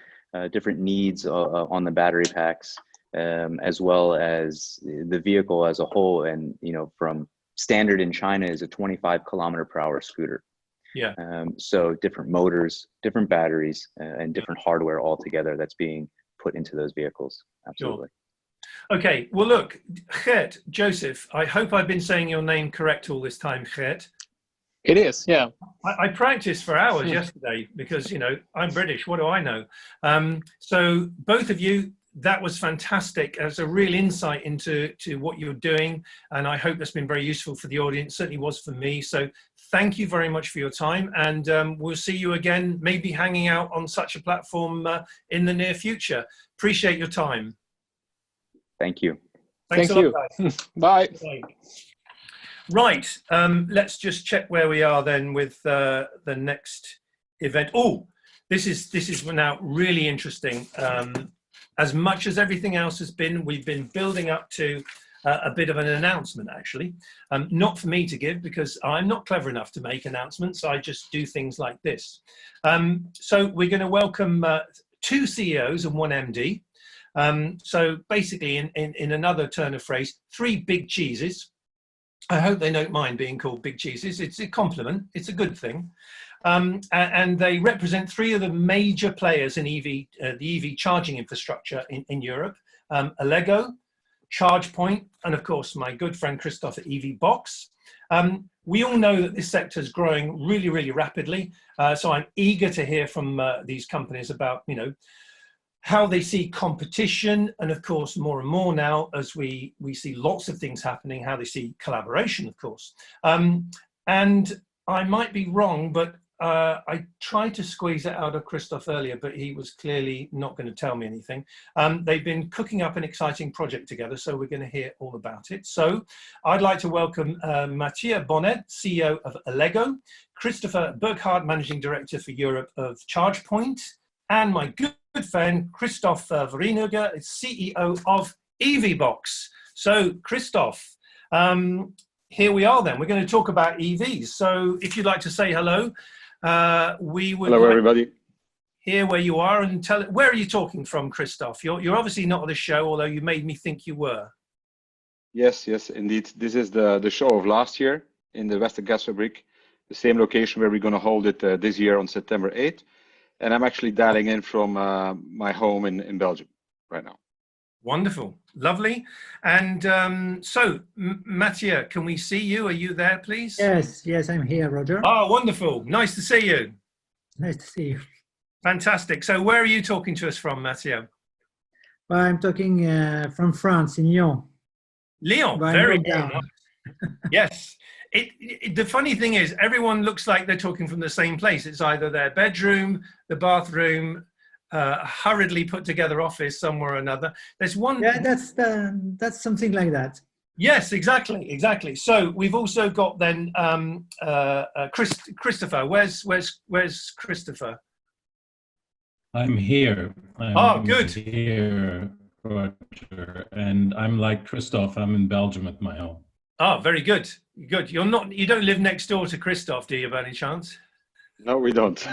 different needs on the battery packs, as well as the vehicle as a whole. And, you know, from standard in China is a 25 km/h scooter. Yeah. So different motors, different batteries, and different hardware altogether that's being put into those vehicles. Absolutely. Sure. Okay. Well, look, Geert, Joseph, I hope I've been saying your name correct all this time, Geert. It is, yeah. I practiced for hours yesterday because, you know, I'm British. What do I know? So both of you, that was fantastic. It's a real insight into what you're doing. And I hope that's been very useful for the audience. Certainly was for me. So thank you very much for your time. And we'll see you again, maybe hanging out on such a platform in the near future. Appreciate your time. Thank you. Thanks Thank a you. lot, guys. Bye. Bye. Right, let's just check where we are then with the next event. Oh, this is now really interesting. As much as everything else has been, we've been building up to a bit of an announcement, actually. Not for me to give, because I'm not clever enough to make announcements. I just do things like this. So we're going to welcome 2 CEOs and 1 MD. So basically, in another turn of phrase, 3 big cheeses. I hope they don't mind being called big cheeses. It's a compliment. It's a good thing. And they represent 3 of the major players in the EV charging infrastructure in Europe. Allego, ChargePoint, and of course, my good friend Christoph at EVBox. We all know that this sector is growing really, really rapidly. So I'm eager to hear from these companies about, you know, how they see competition, and of course, more and more now, as we see lots of things happening, how they see collaboration, of course. And I might be wrong, but I tried to squeeze it out of Christoph earlier, but he was clearly not going to tell me anything. They've been cooking up an exciting project together, so we're going to hear all about it. So I'd like to welcome Mathieu Bonnet, CEO of Allego, Christopher Burkhardt, Managing Director for Europe of ChargePoint, and my good friend Christoph Vereenhuger, CEO of EVBox. So Christoph, here we are then. We're going to talk about EVs. So if you'd like to say hello, we would Hello, everybody. Hear where you are and tell it. Where are you talking from, Christoph? You're obviously not on the show, although you made me think you were. Yes, indeed. This is the show of last year in the Westergasfabriek, the same location where we're going to hold it this year on September 8th. And I'm actually dialing in from my home in Belgium right now. Wonderful, lovely. And so, Mathieu, can we see you? Are you there, please? Yes, I'm here, Roger. Oh, wonderful. Nice to see you. Nice to see you. Fantastic. So where are you talking to us from, Mathieu? Well, I'm talking from France, in Lyon. Lyon, Right, very no good. doubt. Yes. The funny thing is, everyone looks like they're talking from the same place. It's either their bedroom, the bathroom, hurriedly put together office somewhere or another. There's one. Yeah, that's something like that. Yes, exactly. So we've also got then Christopher. Where's Christopher? I'm here. Good. Here, Roger, and I'm like Christoph. I'm in Belgium at my home. Ah, very good. Good. You don't live next door to Christoph, do you, by any chance? No, we don't.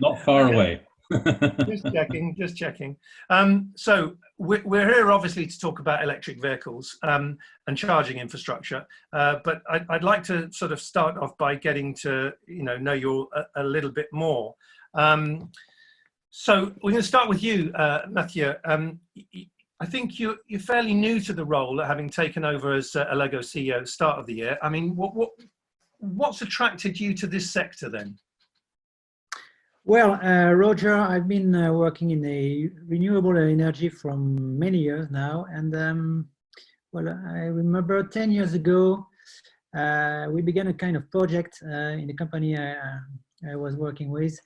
Not far away. Just checking, just checking. So we're here obviously to talk about electric vehicles and charging infrastructure, but I'd like to sort of start off by getting to know you a little bit more. So we're going to start with you, Mathieu. I think you're fairly new to the role, having taken over as Allego CEO at the start of the year. I mean, what's attracted you to this sector then? Well, Roger, I've been working in a renewable energy for many years now, and well, I remember 10 years ago, we began a kind of project in the company I was working with,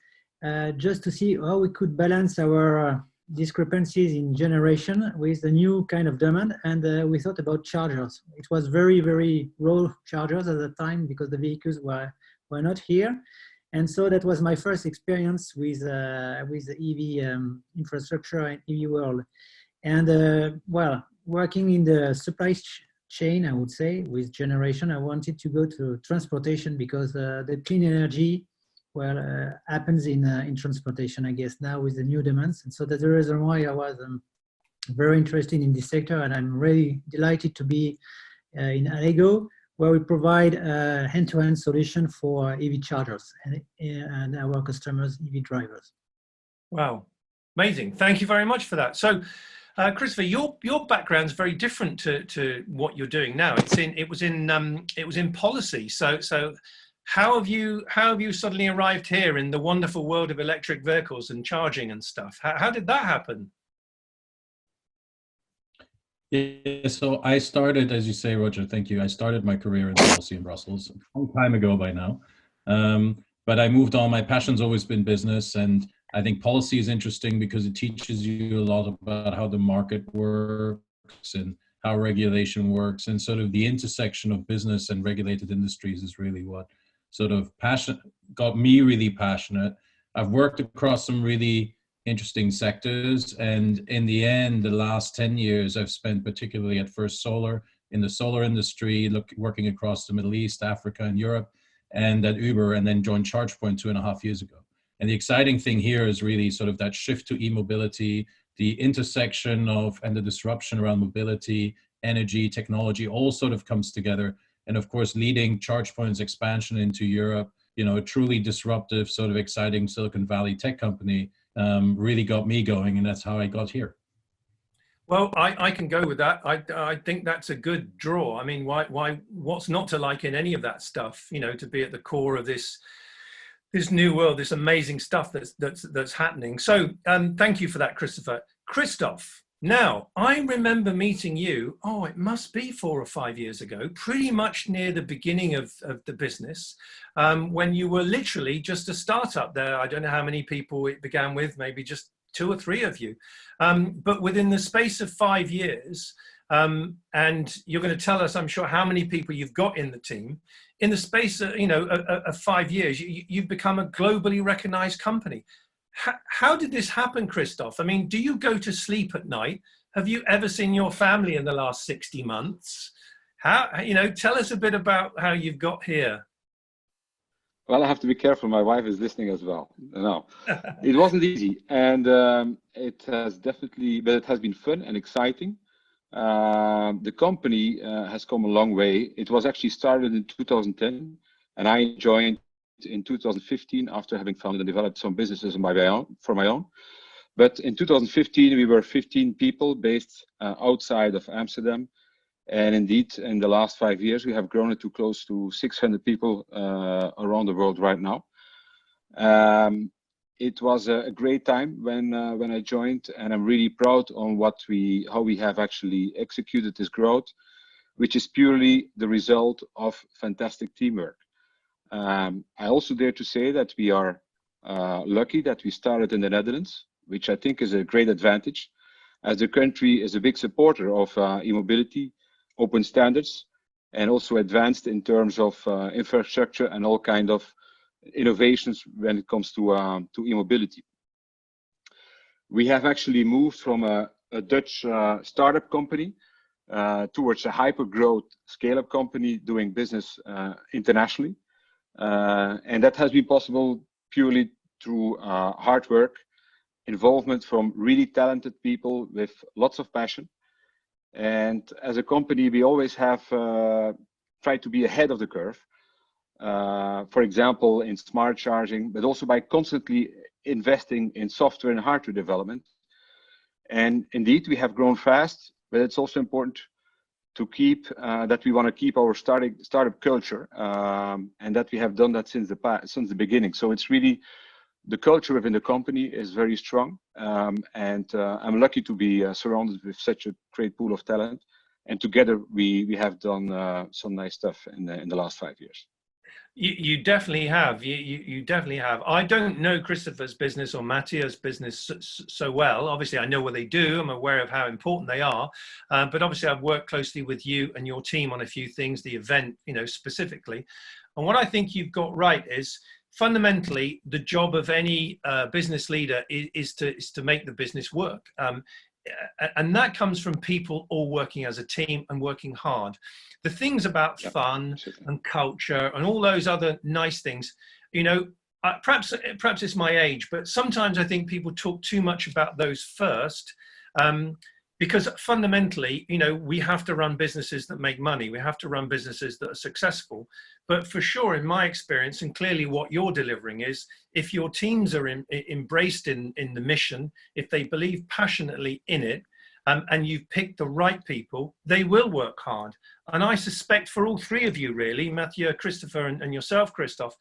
just to see how we could balance our discrepancies in generation with the new kind of demand, and we thought about chargers. It was very, very raw chargers at the time because the vehicles were not here. And so that was my first experience with the EV infrastructure and EV world. And well, working in the supply chain, I would say, with generation, I wanted to go to transportation because the clean energy, well, happens in transportation, I guess, now with the new demands. And so that's the reason why I was very interested in this sector, and I'm really delighted to be in Allego, where we provide a end-to-end solution for EV chargers and our customers, EV drivers. Wow, amazing! Thank you very much for that. So, Christopher, your background's very different to what you're doing now. It was in policy. So how have you suddenly arrived here in the wonderful world of electric vehicles and charging and stuff? How did that happen? Yeah, so I started, as you say, Roger, thank you. I started my career in policy in Brussels a long time ago by now. But I moved on. My passion's always been business, and I think policy is interesting because it teaches you a lot about how the market works and how regulation works, and sort of the intersection of business and regulated industries is really what sort of got me really passionate. I've worked across some really interesting sectors, and in the end, the last 10 years I've spent particularly at First Solar in the solar industry, working across the Middle East, Africa, and Europe, and at Uber, and then joined ChargePoint 2.5 years ago. And the exciting thing here is really sort of that shift to e-mobility, the intersection of and the disruption around mobility, energy, technology, all sort of comes together. And of course, leading ChargePoint's expansion into Europe, a truly disruptive, sort of exciting Silicon Valley tech company, really got me going, and that's how I got here. Well, I can go with that. I think that's a good draw. I mean, what's not to like in any of that stuff? To be at the core of this new world, this amazing stuff that's happening. So, thank you for that, Christopher. Christoph. Now, I remember meeting you, it must be 4 or 5 years ago, pretty much near the beginning of the business, when you were literally just a startup there. I don't know how many people it began with, maybe just 2 or 3 of you. But within the space of 5 years, and you're going to tell us, I'm sure, how many people you've got in the team, in the space of 5 years, you've become a globally recognized company. How did this happen, Christoph? I mean, do you go to sleep at night? Have you ever seen your family in the last 60 months? Tell us a bit about how you've got here. Well, I have to be careful. My wife is listening as well. No, it wasn't easy, and it has definitely, but it has been fun and exciting. The company has come a long way. It was actually started in 2010, and I joined in 2015 after having founded and developed some businesses for my own. But in 2015, we were 15 people based outside of Amsterdam. And indeed, in the last 5 years, we have grown it to close to 600 people around the world right now. It was a great time when I joined, and I'm really proud on how we have actually executed this growth, which is purely the result of fantastic teamwork. I also dare to say that we are lucky that we started in the Netherlands, which I think is a great advantage, as the country is a big supporter of e-mobility, open standards, and also advanced in terms of infrastructure and all kind of innovations when it comes to e-mobility. We have actually moved from a Dutch startup company towards a hyper-growth scale-up company doing business internationally. And that has been possible purely through hard work, involvement from really talented people with lots of passion. And as a company, we always have tried to be ahead of the curve. For example, in smart charging, but also by constantly investing in software and hardware development. And indeed, we have grown fast, but it's also important to keep that we want to keep our startup culture, and that we have done that since the beginning. So it's really the culture within the company is very strong, and I'm lucky to be surrounded with such a great pool of talent. And together we have done some nice stuff in the last 5 years. You definitely have. You definitely have. I don't know Christopher's business or Matthias' business so well. Obviously, I know what they do. I'm aware of how important they are. But obviously, I've worked closely with you and your team on a few things, the event, specifically. And what I think you've got right is fundamentally the job of any business leader is to make the business work. And that comes from people all working as a team and working hard. The things about fun and culture and all those other nice things, perhaps it's my age, but sometimes I think people talk too much about those first, because fundamentally, we have to run businesses that make money. We have to run businesses that are successful. But for sure, in my experience, and clearly what you're delivering is, if your teams are embraced in the mission, if they believe passionately in it, and you've picked the right people, they will work hard. And I suspect for all three of you, really, Mathieu, Christopher, and yourself, Christoph,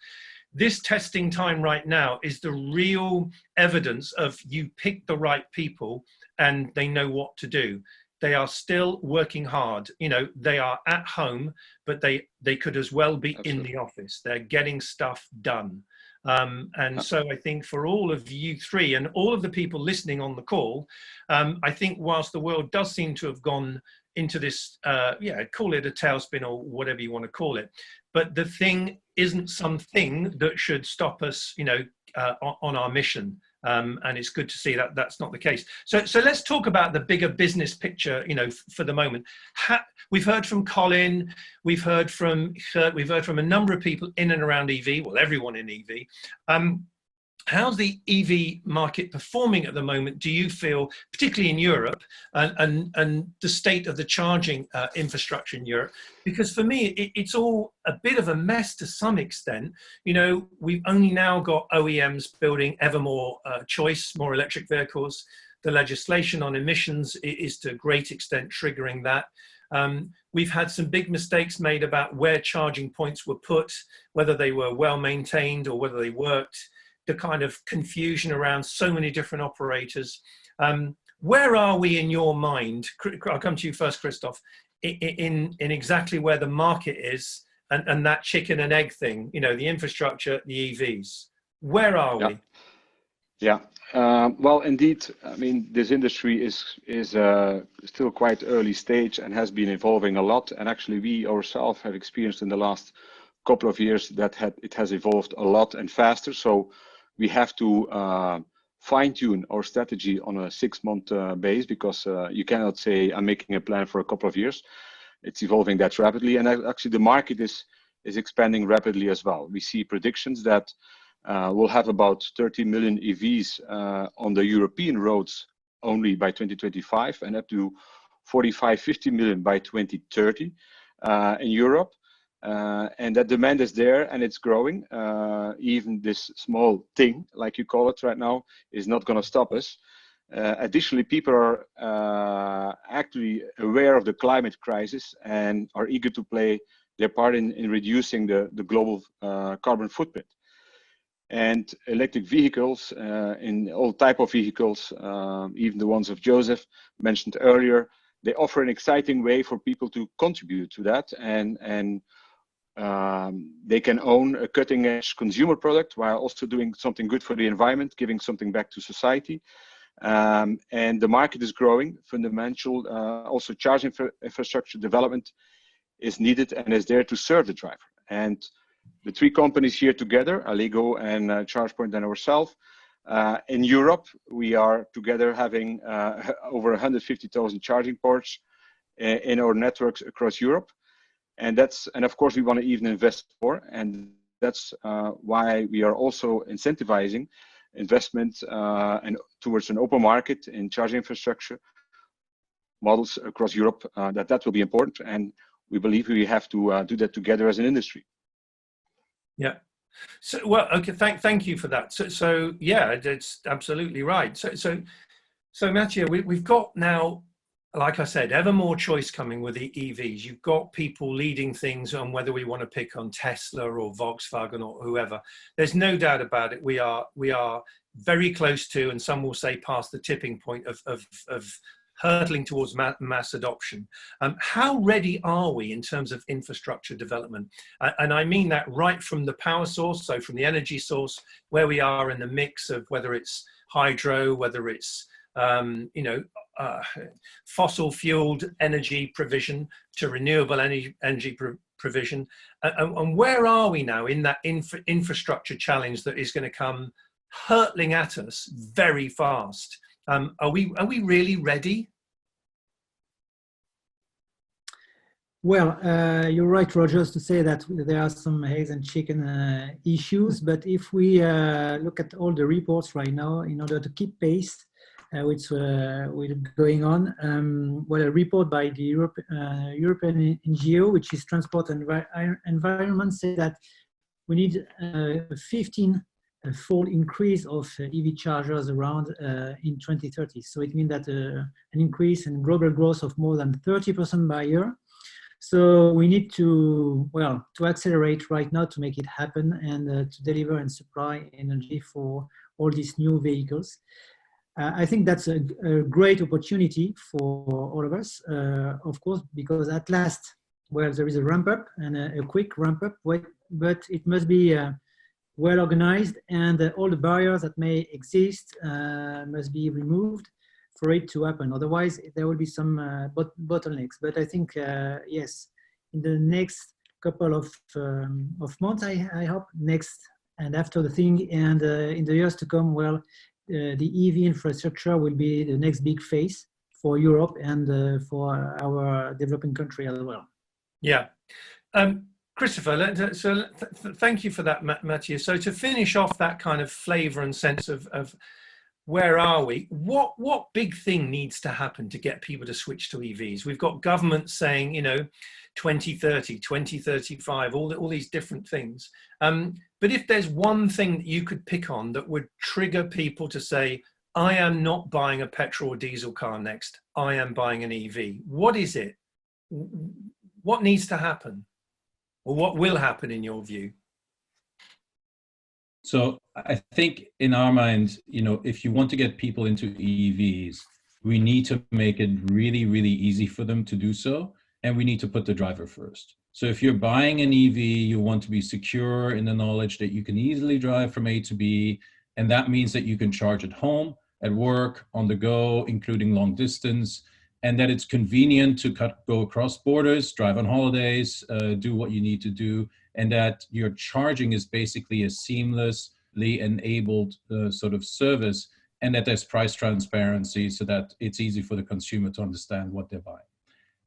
this testing time right now is the real evidence of you picked the right people and they know what to do. They are still working hard. They are at home, but they could as well be in the office. They're getting stuff done. And so I think for all of you three and all of the people listening on the call, I think whilst the world does seem to have gone into this, call it a tailspin or whatever you want to call it, but the thing isn't something that should stop us, on our mission. And it's good to see that that's not the case. So let's talk about the bigger business picture, for the moment. We've heard from Colin, we've heard from Gert, we've heard from a number of people in and around EV, well, everyone in EV. How's the EV market performing at the moment, do you feel, particularly in Europe, and the state of the charging infrastructure in Europe? Because for me, it's all a bit of a mess to some extent. We've only now got OEMs building ever more choice, more electric vehicles. The legislation on emissions is to a great extent triggering that. We've had some big mistakes made about where charging points were put, whether they were well maintained or whether they worked. The kind of confusion around so many different operators. Where are we in your mind? I'll come to you first, Christoph, in exactly where the market is and that chicken and egg thing, the infrastructure, the EVs. Where are we? Yeah, well, indeed, I mean, this industry is still quite early stage and has been evolving a lot. And actually, we ourselves have experienced in the last couple of years that it has evolved a lot and faster. So we have to fine-tune our strategy on a 6-month base, because you cannot say I'm making a plan for a couple of years. It's evolving that rapidly, and actually the market is expanding rapidly as well. We see predictions that we'll have about 30 million EVs on the European roads only by 2025, and up to 45-50 million by 2030 in Europe. And that demand is there and it's growing. Even this small thing, like you call it right now, is not going to stop us. Additionally, people are actually aware of the climate crisis and are eager to play their part in reducing the global carbon footprint. And electric vehicles, in all type of vehicles, even the ones of Joseph mentioned earlier, they offer an exciting way for people to contribute to that, and they can own a cutting-edge consumer product while also doing something good for the environment, giving something back to society. And the market is growing. Fundamental, also charging infrastructure development is needed and is there to serve the driver. And the three companies here together, Allego and ChargePoint and ourselves, in Europe, we are together having over 150,000 charging ports in our networks across Europe. And of course, we want to even invest more. And that's why we are also incentivizing investment and towards an open market in charging infrastructure models across Europe. That will be important. And we believe we have to do that together as an industry. Yeah. So, well, okay. Thank you for that. So yeah, it's absolutely right. So Mathieu, we've got now, like I said, ever more choice coming with the EVs. You've got people leading things on whether we want to pick on Tesla or Volkswagen or whoever. There's no doubt about it. We are very close to, and some will say past the tipping point of hurtling towards mass adoption. How ready are we in terms of infrastructure development? And I mean that right from the power source, so from the energy source, where we are in the mix of whether it's hydro, whether it's fossil fueled energy provision to renewable energy provision. And where are we now in that infrastructure challenge that is going to come hurtling at us very fast? Are we really ready? Well, you're right, Rogers, to say that there are some eggs and chicken issues. But if we look at all the reports right now, in order to keep pace with going on, well, a report by the European NGO, which is Transport and Environment, says that we need a 15-fold increase of EV chargers around in 2030. So it means that an increase in global growth of more than 30% by year. So we need to accelerate right now to make it happen and to deliver and supply energy for all these new vehicles. I think that's a great opportunity for all of us, of course, because at last, well, there is a ramp up and a quick ramp up, but it must be well organized, and all the barriers that may exist must be removed for it to happen. Otherwise, there will be some bottlenecks. But I think, yes, in the next couple of months, I hope, next and after the thing, and in the years to come, well, the EV infrastructure will be the next big phase for Europe and for our developing country as well. Yeah. Christopher, so thank you for that, Mathieu. So to finish off that kind of flavor and sense of where are we, what big thing needs to happen to get people to switch to EVs? We've got governments saying, 2030, 2035, all these different things. But if there's one thing that you could pick on that would trigger people to say, I am not buying a petrol or diesel car next, I am buying an EV. What is it? What needs to happen? Or what will happen in your view? So I think in our minds, if you want to get people into EVs, we need to make it really, really easy for them to do so. And we need to put the driver first. So if you're buying an EV, you want to be secure in the knowledge that you can easily drive from A to B. And that means that you can charge at home, at work, on the go, including long distance, and that it's convenient to go across borders, drive on holidays, do what you need to do, and that your charging is basically a seamlessly enabled sort of service, and that there's price transparency so that it's easy for the consumer to understand what they're buying.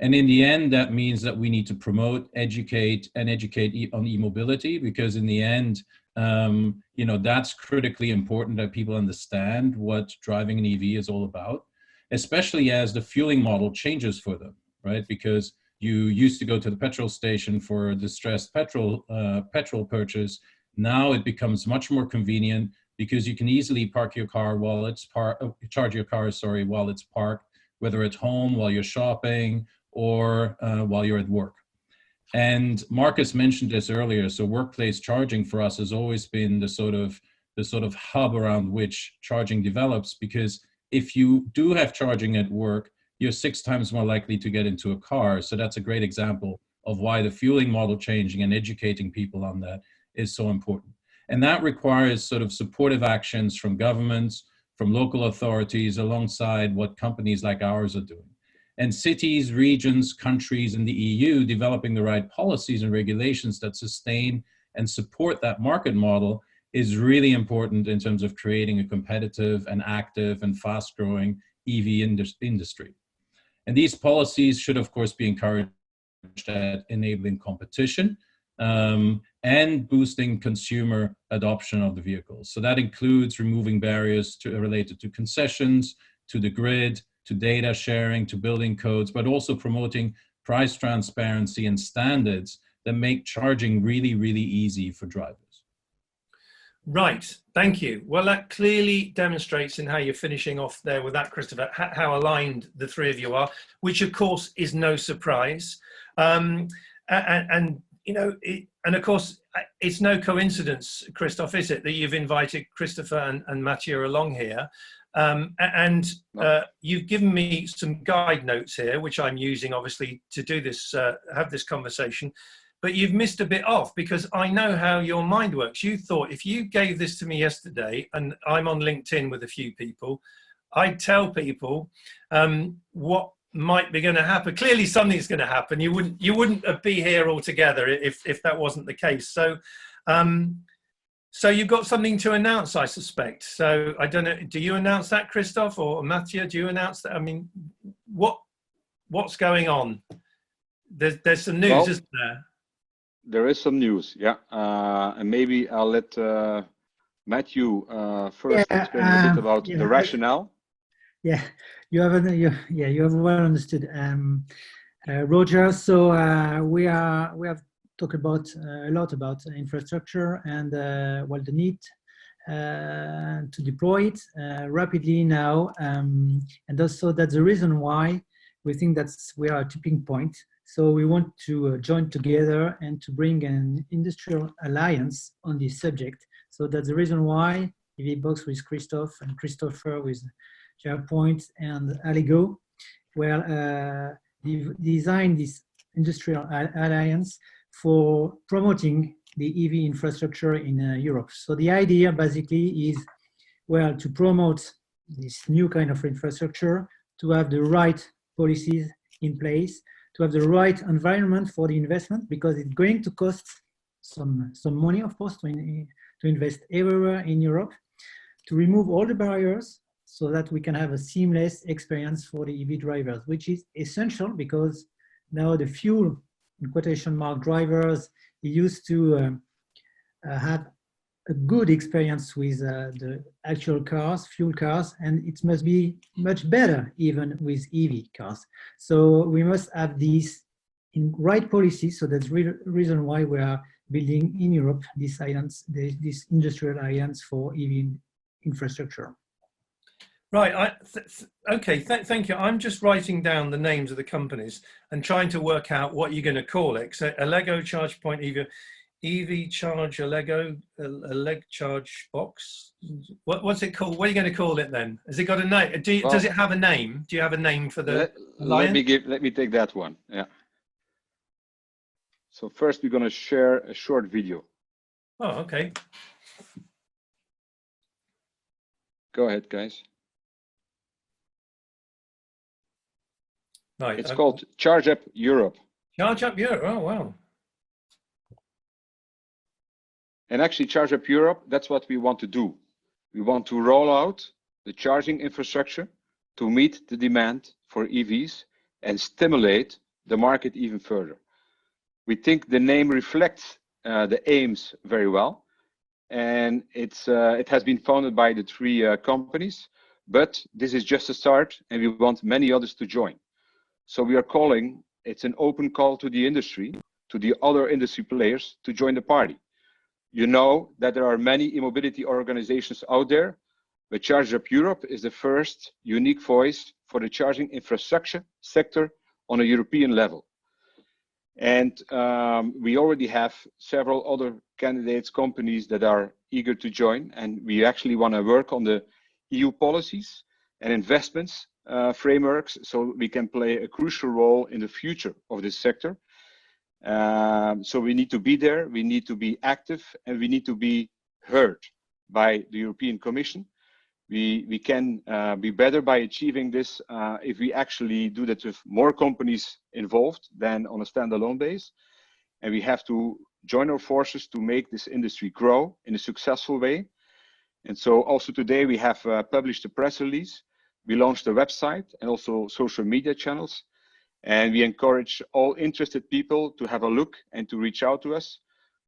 And in the end, that means that we need to promote, educate on e-mobility, because in the end, that's critically important that people understand what driving an EV is all about, especially as the fueling model changes for them, right? Because you used to go to the petrol station for a distressed petrol purchase. Now it becomes much more convenient because you can easily park your car while it's charge your car, while it's parked, whether at home, while you're shopping, or while you're at work. And Marcus mentioned this earlier. So workplace charging for us has always been the sort of hub around which charging develops, because if you do have charging at work, you're 6 times more likely to get into a car. So that's a great example of why the fueling model changing and educating people on that is so important. And that requires sort of supportive actions from governments, from local authorities, alongside what companies like ours are doing. And cities, regions, countries, and the EU developing the right policies and regulations that sustain and support that market model is really important in terms of creating a competitive and active and fast-growing EV industry. And these policies should, of course, be encouraged at enabling competition and boosting consumer adoption of the vehicles. So that includes removing barriers related to concessions, to the grid, to data sharing, to building codes, but also promoting price transparency and standards that make charging really, really easy for drivers. Right, thank you. Well, that clearly demonstrates in how you're finishing off there with that, Christopher, how aligned the three of you are, which of course is no surprise. And you know, and of course, it's no coincidence, Christoph, is it, that you've invited Christopher and Mathieu along here. You've given me some guide notes here, which I'm using obviously to do this, have this conversation. But you've missed a bit off, because I know how your mind works. You thought if you gave this to me yesterday, and I'm on LinkedIn with a few people, I'd tell people what might be going to happen. Clearly something's going to happen. You wouldn't be here all together if that wasn't the case. So so you've got something to announce, I suspect. So I don't know, do you announce that, Christoph, or Mathieu, do you announce that? I mean, what's going on? There's some news, isn't there? There is some news, yeah, and maybe I'll let Mathieu first explain a bit about the rationale. Yeah, you have well understood, Roger. So we have talked about a lot about infrastructure and well, the need to deploy it rapidly now, and also that's the reason why we think we are a tipping point. So we want to join together and to bring an industrial alliance on this subject. So that's the reason why EVBox with Christoph and Christopher with SharePoint and Allego designed this industrial alliance for promoting the EV infrastructure in Europe. So the idea basically is, well, to promote this new kind of infrastructure, to have the right policies in place, to have the right environment for the investment, because it's going to cost some money, of course, to invest everywhere in Europe, to remove all the barriers so that we can have a seamless experience for the EV drivers, which is essential because now the fuel, in quotation mark, drivers used to have a good experience with the actual cars, fuel cars, and it must be much better even with EV cars. So we must have these in right policies. So that's the reason why we are building in Europe this alliance, this industrial alliance for EV infrastructure. Right. Okay. Thank you. I'm just writing down the names of the companies and trying to work out what you're going to call it. So Allego, ChargePoint, EV Charge, Allego, Leg Charge Box. What's it called? What are you going to call it then? Has it got a name? Does it have a name? Do you have a name for the alliance? Let me take that one. Yeah. So first we're going to share a short video. Oh, okay. Go ahead, guys. Right. It's called Charge Up Europe. Charge Up Europe. Oh, wow. And actually, Charge Up Europe, that's what we want to do. We want to roll out the charging infrastructure to meet the demand for EVs and stimulate the market even further. We think the name reflects the aims very well. And it has been founded by the three companies, but this is just a start and we want many others to join. So we are calling, it's an open call to the industry, to the other industry players to join the party. You know that there are many e-mobility organizations out there, but Charge Up Europe is the first unique voice for the charging infrastructure sector on a European level. And we already have several other candidates, companies that are eager to join, and we actually want to work on the EU policies and investments frameworks so we can play a crucial role in the future of this sector. So we need to be there, we need to be active, and we need to be heard by the European Commission. We can be better by achieving this if we actually do that with more companies involved than on a standalone base. And we have to join our forces to make this industry grow in a successful way. And so also today we have published a press release We launched a website and also social media channels. And we encourage all interested people to have a look and to reach out to us.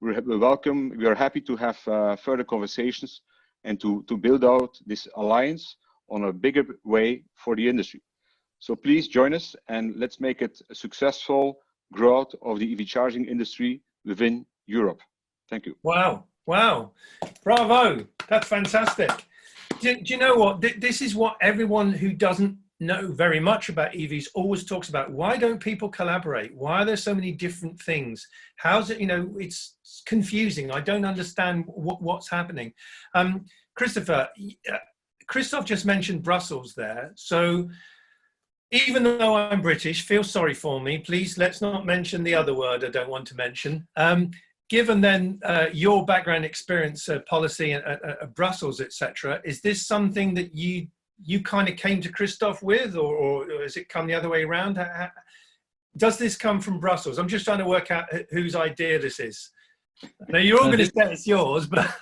We are happy to have further conversations and to build out this alliance on a bigger way for the industry. So please join us and let's make it a successful growth of the EV charging industry within Europe. Thank you. Wow. Wow. Bravo. That's fantastic. Do you know what? This is what everyone who doesn't know very much about EVs always talks about. Why don't people collaborate? Why are there so many different things? How's it, it's confusing. I don't understand what's happening. Christopher, Christoph just mentioned Brussels there. So even though I'm British, feel sorry for me. Please, let's not mention the other word I don't want to mention. Given then your background experience, policy at Brussels, etc., is this something that you kind of came to Christoph with, or has it come the other way around? Does this come from Brussels? I'm just trying to work out whose idea this is. Now you're all going to say it's yours, but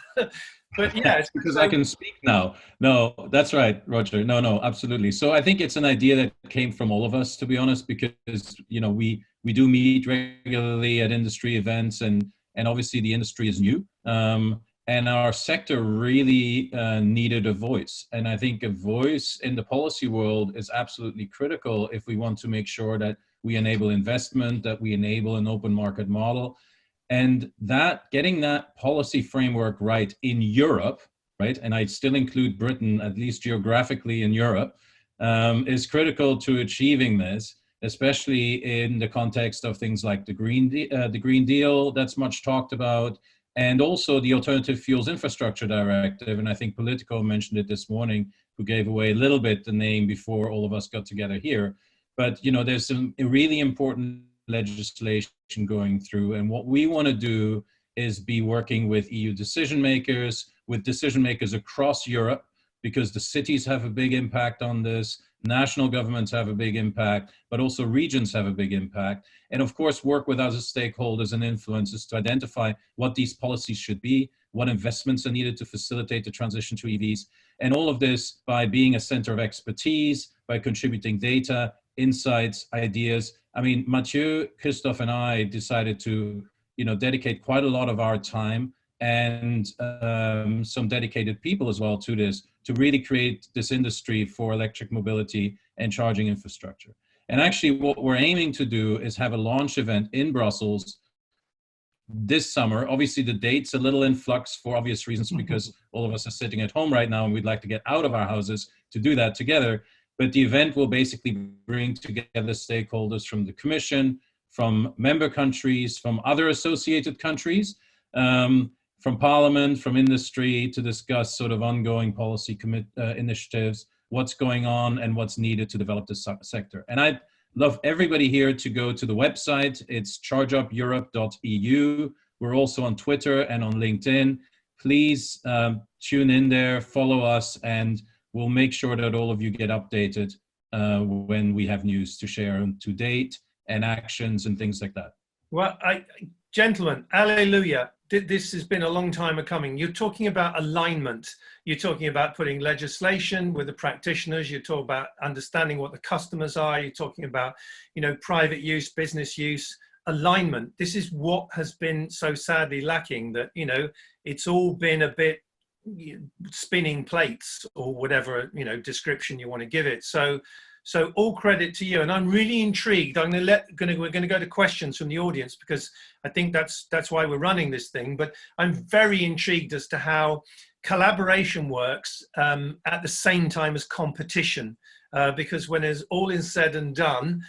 yeah, it's because I can speak now. No, that's right, Roger. No, absolutely. So I think it's an idea that came from all of us, to be honest, because we do meet regularly at industry events, and obviously the industry is new. And our sector really needed a voice. And I think a voice in the policy world is absolutely critical if we want to make sure that we enable investment, that we enable an open market model. And that getting that policy framework right in Europe, right, and I'd still include Britain, at least geographically in Europe, is critical to achieving this, especially in the context of things like the Green Deal that's much talked about, and also the Alternative Fuels Infrastructure Directive. And I think Politico mentioned it this morning, who gave away a little bit the name before all of us got together here. But there's some really important legislation going through. And what we want to do is be working with EU decision makers, with decision makers across Europe, because the cities have a big impact on this. National governments have a big impact, but also regions have a big impact. And of course, work with other stakeholders and influencers to identify what these policies should be, what investments are needed to facilitate the transition to EVs. And all of this by being a center of expertise, by contributing data, insights, ideas. I mean, Mathieu, Christoph, and I decided to, dedicate quite a lot of our time and some dedicated people as well to this, to really create this industry for electric mobility and charging infrastructure. And actually what we're aiming to do is have a launch event in Brussels this summer. Obviously the date's a little in flux for obvious reasons, because all of us are sitting at home right now and we'd like to get out of our houses to do that together. But the event will basically bring together stakeholders from the Commission, from member countries, from other associated countries, from Parliament, from industry, to discuss sort of ongoing policy initiatives, what's going on and what's needed to develop this sector. And I'd love everybody here to go to the website. It's chargeupeurope.eu. We're also on Twitter and on LinkedIn. Please tune in there, follow us, and we'll make sure that all of you get updated when we have news to share to date and actions and things like that. Well, gentlemen, hallelujah. This has been a long time coming. You're talking about alignment. You're talking about putting legislation with the practitioners. You're talking about understanding what the customers are. You're talking about, private use, business use, alignment. This is what has been so sadly lacking, that, it's all been a bit spinning plates or whatever, description you want to give it. So all credit to you, and I'm really intrigued. We're going to go to questions from the audience, because I think that's why we're running this thing. But I'm very intrigued as to how collaboration works at the same time as competition, because when it's all is said and done,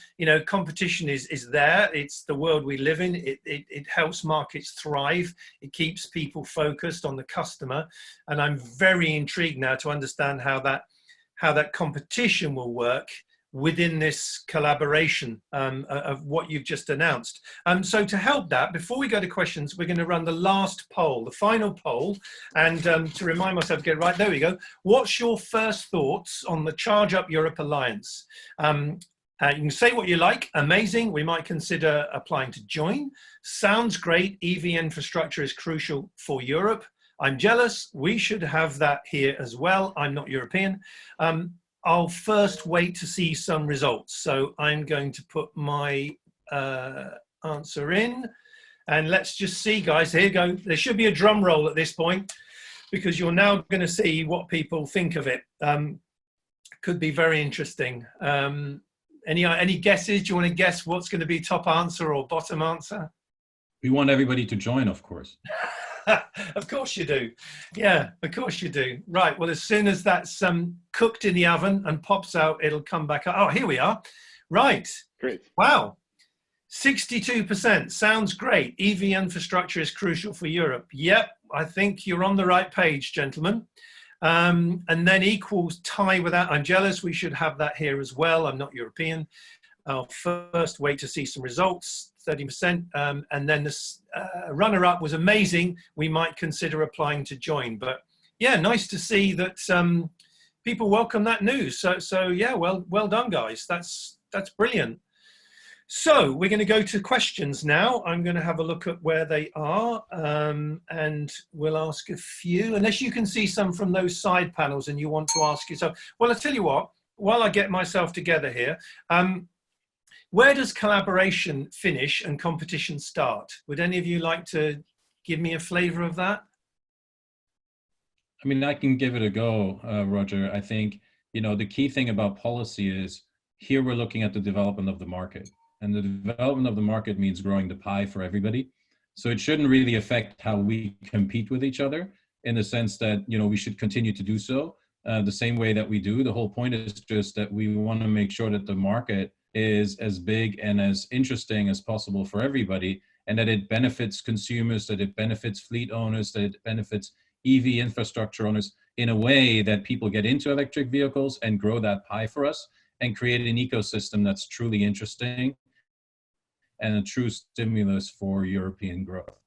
competition is there. It's the world we live in. It helps markets thrive. It keeps people focused on the customer, and I'm very intrigued now to understand how that competition will work within this collaboration of what you've just announced. So to help that, before we go to questions, we're going to run the last poll, the final poll. And to remind myself to get it right, there we go. What's your first thoughts on the Charge Up Europe Alliance? You can say what you like. Amazing. We might consider applying to join. Sounds great. EV infrastructure is crucial for Europe. I'm jealous. We should have that here as well. I'm not European. I'll first wait to see some results. So I'm going to put my answer in, and let's just see, guys. Here you go. There should be a drum roll at this point, because you're now going to see what people think of it. Could be very interesting. Any guesses? Do you want to guess what's going to be top answer or bottom answer? We want everybody to join, of course. Of course you do. Yeah, of course you do. Right. Well, as soon as that's cooked in the oven and pops out, it'll come back up. Oh, here we are. Right. Great. Wow. 62%. Sounds great. EV infrastructure is crucial for Europe. Yep. I think you're on the right page, gentlemen. And then equals tie with that. I'm jealous. We should have that here as well. I'm not European. I'll first wait to see some results, 30%. And then this runner-up was amazing. We might consider applying to join. But yeah, nice to see that people welcome that news. So yeah, well done, guys. That's brilliant. So we're going to go to questions now. I'm going to have a look at where they are, and we'll ask a few, unless you can see some from those side panels and you want to ask yourself. Well, I'll tell you what, while I get myself together here, where does collaboration finish and competition start? Would any of you like to give me a flavor of that? I mean, I can give it a go, Roger. I think, the key thing about policy is here we're looking at the development of the market. And the development of the market means growing the pie for everybody. So it shouldn't really affect how we compete with each other, in the sense that, we should continue to do so the same way that we do. The whole point is just that we want to make sure that the market is as big and as interesting as possible for everybody, and that it benefits consumers, that it benefits fleet owners, that it benefits EV infrastructure owners in a way that people get into electric vehicles and grow that pie for us and create an ecosystem that's truly interesting and a true stimulus for European growth.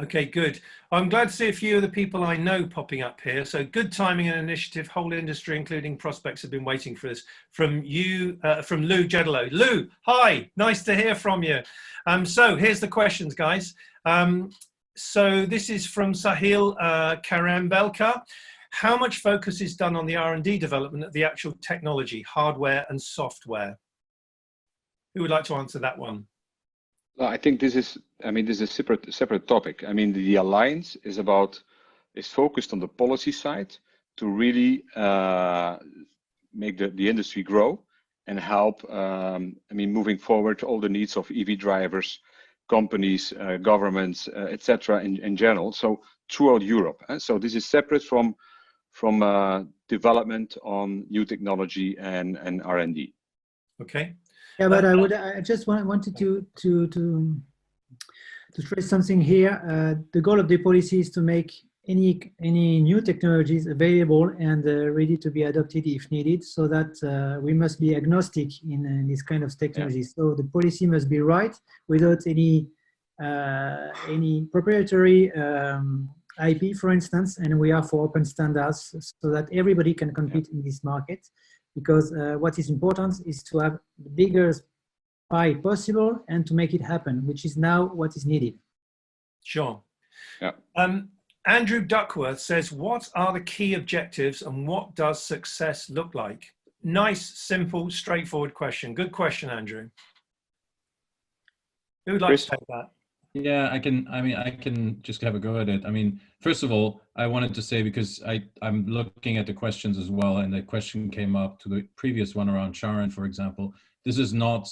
Okay, good. I'm glad to see a few of the people I know popping up here. So good timing and initiative. Whole industry, including prospects, have been waiting for this. From you, from Lou Jedelo. Lou, hi, nice to hear from you. So here's the questions, guys. So this is from Sahil Karambelka. How much focus is done on the R&D development of the actual technology, hardware and software? Who would like to answer that one? Well, I think this is a separate topic. I mean, the Alliance is focused on the policy side to really make the industry grow and help, moving forward all the needs of EV drivers, companies, governments, etc. in general. So throughout Europe. So this is separate from development on new technology and R&D. Okay. Yeah, but I just wanted to stress something here. The goal of the policy is to make any new technologies available and ready to be adopted if needed, so that we must be agnostic in this kind of technology. Yeah. So the policy must be right without any proprietary IP, for instance, and we are for open standards so that everybody can compete in this market. Because what is important is to have the biggest pie possible and to make it happen, which is now what is needed. Sure. Yeah. Andrew Duckworth says, what are the key objectives and what does success look like? Nice, simple, straightforward question. Good question, Andrew. Who would like to take that? Yeah, I can just have a go at it. I mean, first of all, I wanted to say, because I'm looking at the questions as well, and the question came up to the previous one around Sharon, for example. This is not,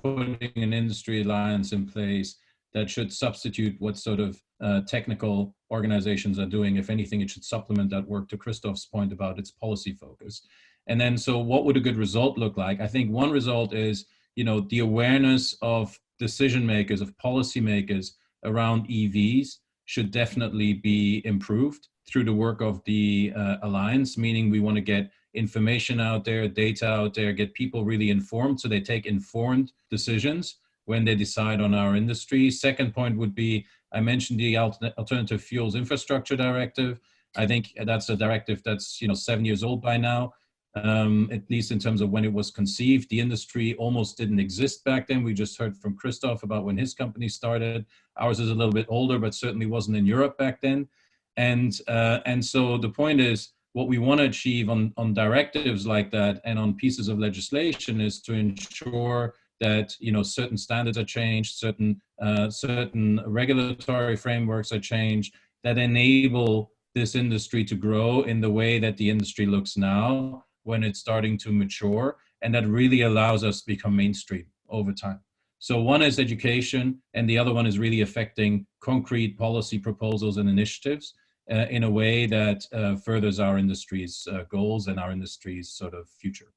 putting an industry alliance in place that should substitute what sort of technical organizations are doing. If anything, it should supplement that work, to Christoph's point about its policy focus. And then, so what would a good result look like? I think one result is, the awareness of decision makers, of policy makers around EVs should definitely be improved through the work of the Alliance, meaning we want to get information out there, data out there, get people really informed so they take informed decisions when they decide on our industry. Second point would be, I mentioned the Alternative Fuels Infrastructure Directive. I think that's a directive that's 7 years old by now. At least in terms of when it was conceived. The industry almost didn't exist back then. We just heard from Christoph about when his company started. Ours is a little bit older, but certainly wasn't in Europe back then. And so the point is, what we want to achieve on directives like that and on pieces of legislation is to ensure that, you know, certain standards are changed, certain regulatory frameworks are changed that enable this industry to grow in the way that the industry looks now when it's starting to mature, and that really allows us to become mainstream over time. So one is education, and the other one is really affecting concrete policy proposals and initiatives in a way that furthers our industry's goals and our industry's sort of future.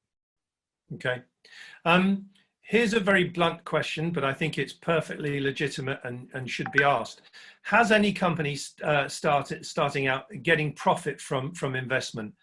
Okay. Here's a very blunt question, but I think it's perfectly legitimate and should be asked. Has any company starting out getting profit from investment?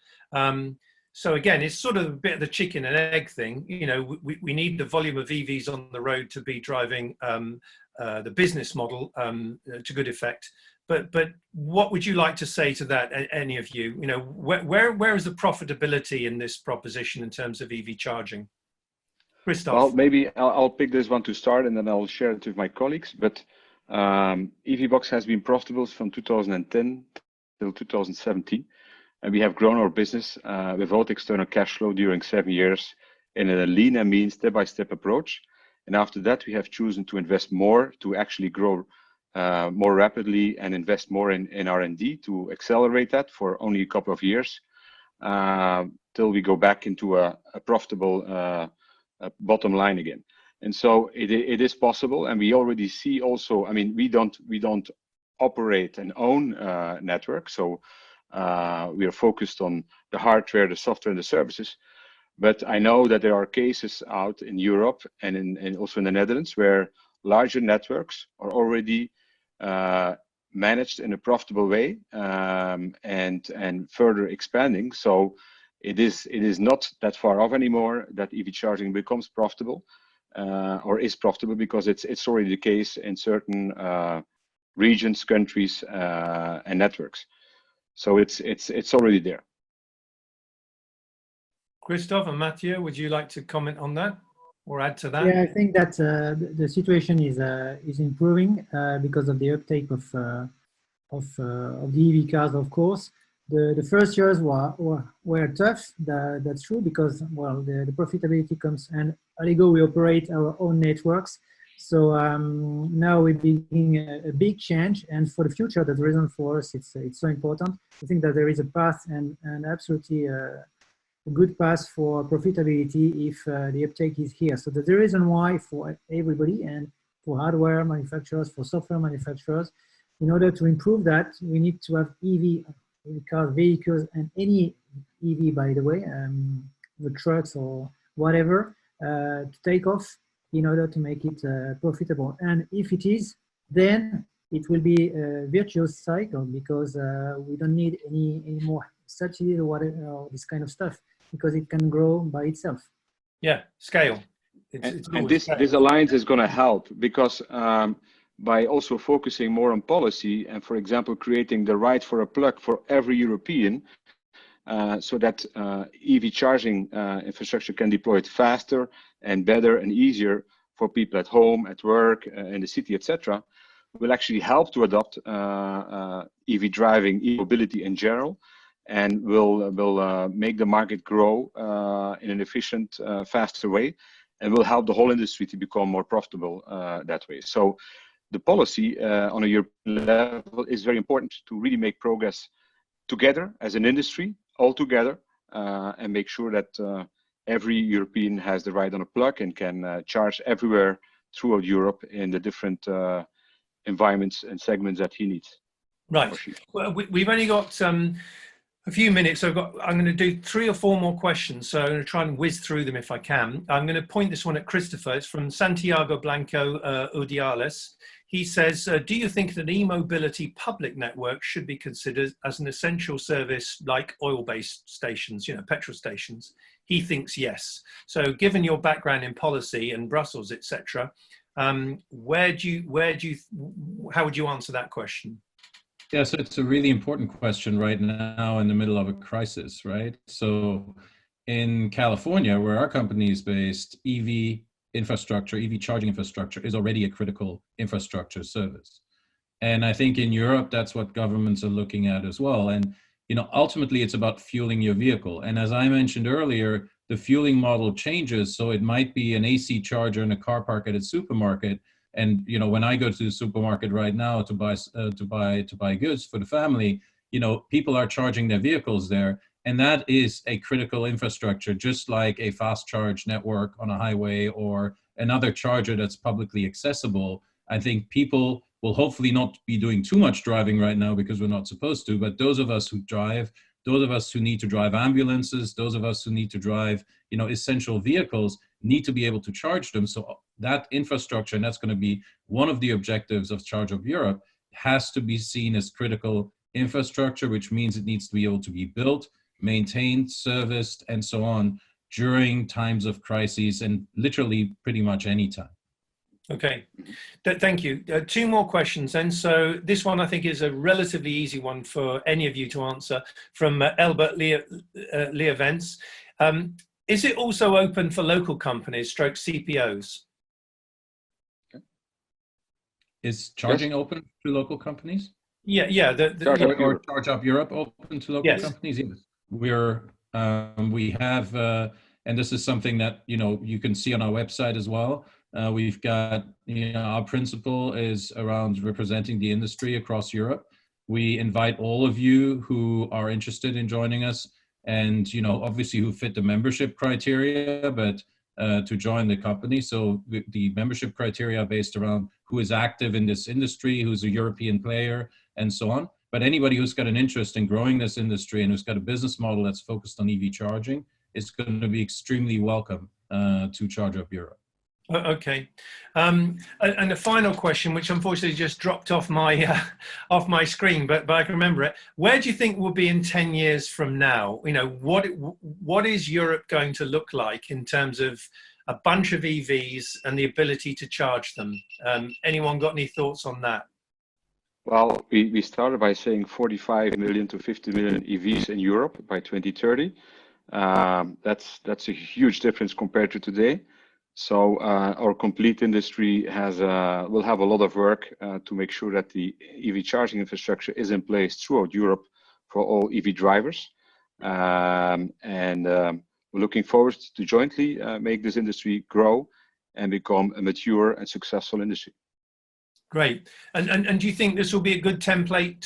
So again, it's sort of a bit of the chicken and egg thing. You know, we need the volume of EVs on the road to be driving the business model to good effect. But what would you like to say to that, any of you? You know, where is the profitability in this proposition in terms of EV charging? Christoph. Well, maybe I'll pick this one to start, and then I'll share it with my colleagues. But EVBox has been profitable from 2010 till 2017. And we have grown our business without external cash flow during 7 years in a lean and mean step-by-step approach. And after that, we have chosen to invest more to actually grow more rapidly and invest more in R&D to accelerate that for only a couple of years till we go back into a profitable bottom line again. And so it is possible, and we already see also, I mean, we don't operate and own network, so we are focused on the hardware, the software, and the services. But I know that there are cases out in Europe and also in the Netherlands where larger networks are already managed in a profitable way and further expanding. So it is not that far off anymore that EV charging becomes profitable or is profitable, because it's already the case in certain regions, countries, and networks. So it's already there. Christoph and Mathieu, would you like to comment on that or add to that? Yeah, I think that the situation is improving because of the uptake of the EV cars, of course. The first years were tough, that's true, because, well, the profitability comes, and Allego, we operate our own networks. So now we're beginning a big change, and for the future, that's the reason for us it's so important. I think that there is a path, and absolutely a good path for profitability if the uptake is here. So that's the reason why for everybody, and for hardware manufacturers, for software manufacturers, in order to improve that, we need to have EV cars, vehicles, and any EV, by the way, the trucks or whatever, to take off in order to make it profitable. And if it is, then it will be a virtuous cycle, because we don't need any more subsidies or whatever, or this kind of stuff, because it can grow by itself. Yeah, scale. And this alliance is going to help, because by also focusing more on policy and, for example, creating the right for a plug for every European, so that EV charging infrastructure can deploy it faster and better and easier for people at home, at work, in the city, etc., will actually help to adopt EV driving, e-mobility in general, and will make the market grow in an efficient, faster way, and will help the whole industry to become more profitable that way. So the policy on a European level is very important to really make progress together as an industry, all together, and make sure that every European has the right on a plug and can charge everywhere throughout Europe in the different environments and segments that he needs. Right. Well, we've only got a few minutes. So I'm going to do 3 or 4 more questions. So I'm going to try and whiz through them if I can. I'm going to point this one at Christopher. It's from Santiago Blanco Udiales. He says, do you think that an e-mobility public network should be considered as an essential service like oil-based stations, you know, petrol stations? He thinks yes. So given your background in policy and Brussels, etc., how would you answer that question? Yeah, so it's a really important question right now in the middle of a crisis, right? So in California, where our company is based, EV infrastructure, EV charging infrastructure is already a critical infrastructure service. And I think in Europe, that's what governments are looking at as well. And ultimately it's about fueling your vehicle. And as I mentioned earlier, the fueling model changes. So it might be an AC charger in a car park at a supermarket. And when I go to the supermarket right now to buy goods for the family, people are charging their vehicles there. And that is a critical infrastructure, just like a fast charge network on a highway or another charger that's publicly accessible. I think people will hopefully not be doing too much driving right now because we're not supposed to, but those of us who drive, those of us who need to drive ambulances, those of us who need to drive, essential vehicles need to be able to charge them. So that infrastructure, and that's going to be one of the objectives of Charge Up Europe, has to be seen as critical infrastructure, which means it needs to be able to be built, maintained, serviced, and so on during times of crises and literally pretty much any time. Okay, thank you. Two more questions. And so this one I think is a relatively easy one for any of you to answer from Elbert Leovens. Is it also open for local companies, stroke CPOs? Is charging open to local companies? Yeah. Or Charge Up Europe open to local companies? Yes. We have, and this is something that, you can see on our website as well. We've got, our principle is around representing the industry across Europe. We invite all of you who are interested in joining us and, obviously who fit the membership criteria, but to join the company. So the membership criteria are based around who is active in this industry, who's a European player, and so on. But anybody who's got an interest in growing this industry and who's got a business model that's focused on EV charging is going to be extremely welcome to Charge Up Europe. Okay, and the final question, which unfortunately just dropped off my screen, but I can remember it. Where do you think we'll be in 10 years from now? What is Europe going to look like in terms of a bunch of EVs and the ability to charge them? Anyone got any thoughts on that? Well, we started by saying 45 million to 50 million EVs in Europe by 2030. That's a huge difference compared to today. So our complete industry will have a lot of work to make sure that the EV charging infrastructure is in place throughout Europe for all EV drivers. We're looking forward to jointly make this industry grow and become a mature and successful industry. Great. And do you think this will be a good template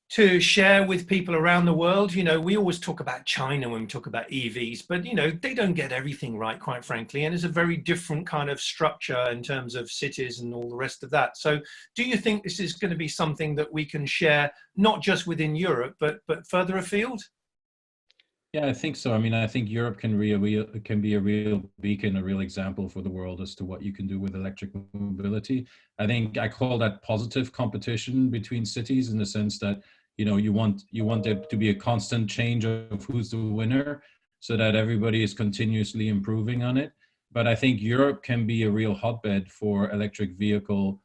to share with people around the world? We always talk about China when we talk about EVs, but they don't get everything right, quite frankly, and it's a very different kind of structure in terms of cities and all the rest of that. So do you think this is going to be something that we can share not just within Europe but further afield? Yeah, I think so. I mean, I think Europe can be a real beacon, a real example for the world as to what you can do with electric mobility. I think I call that positive competition between cities, in the sense that you want there to be a constant change of who's the winner, so that everybody is continuously improving on it. But I think Europe can be a real hotbed for electric vehicle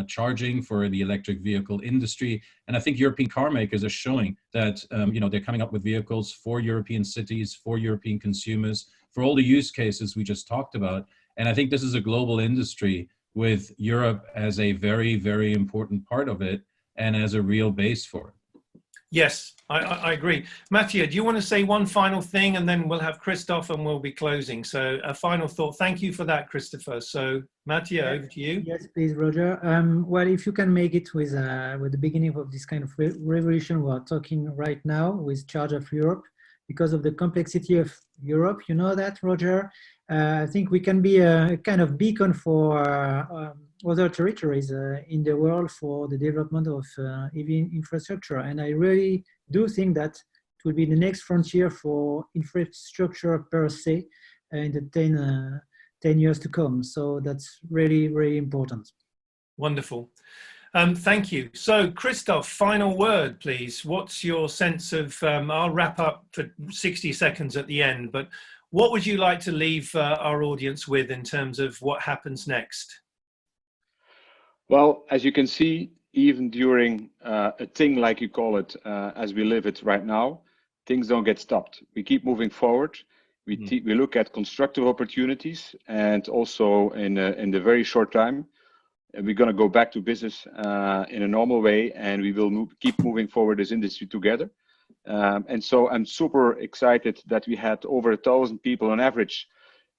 charging, for the electric vehicle industry. And I think European car makers are showing that they're coming up with vehicles for European cities, for European consumers, for all the use cases we just talked about. And I think this is a global industry with Europe as a very, very important part of it and as a real base for it. Yes, I agree. Mathieu, do you want to say one final thing, and then we'll have Christophe and we'll be closing. So a final thought. Thank you for that, Christopher. So Mathieu, over to you. Yes, please, Roger. Well, if you can make it with the beginning of this kind of revolution we're talking right now with Charge Up Europe, because of the complexity of Europe, you know that, Roger. I think we can be a kind of beacon for other territories in the world for the development of EV infrastructure. And I really do think that it will be the next frontier for infrastructure per se in the 10 years to come. So that's really, really important. Wonderful. Thank you. So Christophe, final word, please. What's your sense of, I'll wrap up for 60 seconds at the end, but what would you like to leave our audience with in terms of what happens next? Well, as you can see, even during a thing like you call it, as we live it right now, things don't get stopped. We keep moving forward. We look at constructive opportunities, and also in the very short time, we're going to go back to business in a normal way, and we will keep moving forward this industry together. And so I'm super excited that we had over 1,000 people on average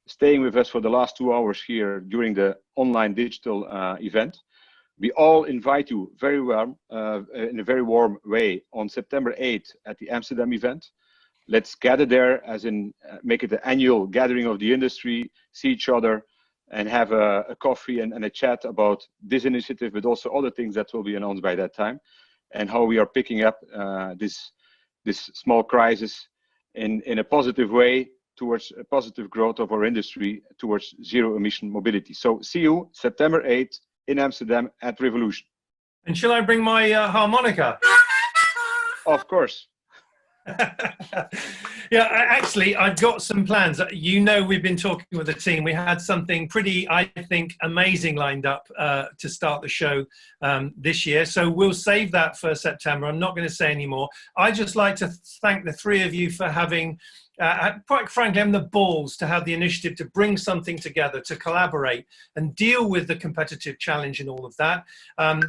staying with us for the last 2 hours here during the online digital event. We all invite you very warm, in a very warm way on September 8th at the Amsterdam event. Let's gather there, as in make it an annual gathering of the industry, see each other, and have a coffee and a chat about this initiative, but also other things that will be announced by that time, and how we are picking up this small crisis in a positive way towards a positive growth of our industry towards zero emission mobility. So see you September 8th in Amsterdam at Revolution. And shall I bring my harmonica? Of course. Yeah, actually, I've got some plans. You know, we've been talking with the team. We had something pretty, I think, amazing lined up to start the show this year. So we'll save that for September. I'm not going to say any more. I'd just like to thank the three of you for having, quite frankly, having the balls to have the initiative to bring something together, to collaborate and deal with the competitive challenge and all of that.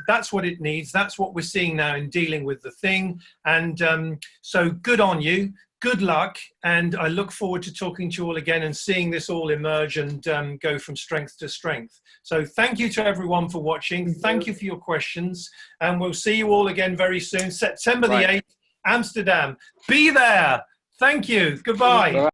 That's what it needs. That's what we're seeing now in dealing with the thing. And so good on you. Good luck, and I look forward to talking to you all again and seeing this all emerge and go from strength to strength. So thank you to everyone for watching. Thank you for your questions, and we'll see you all again very soon. September the 8th, Amsterdam. Be there. Thank you. Goodbye.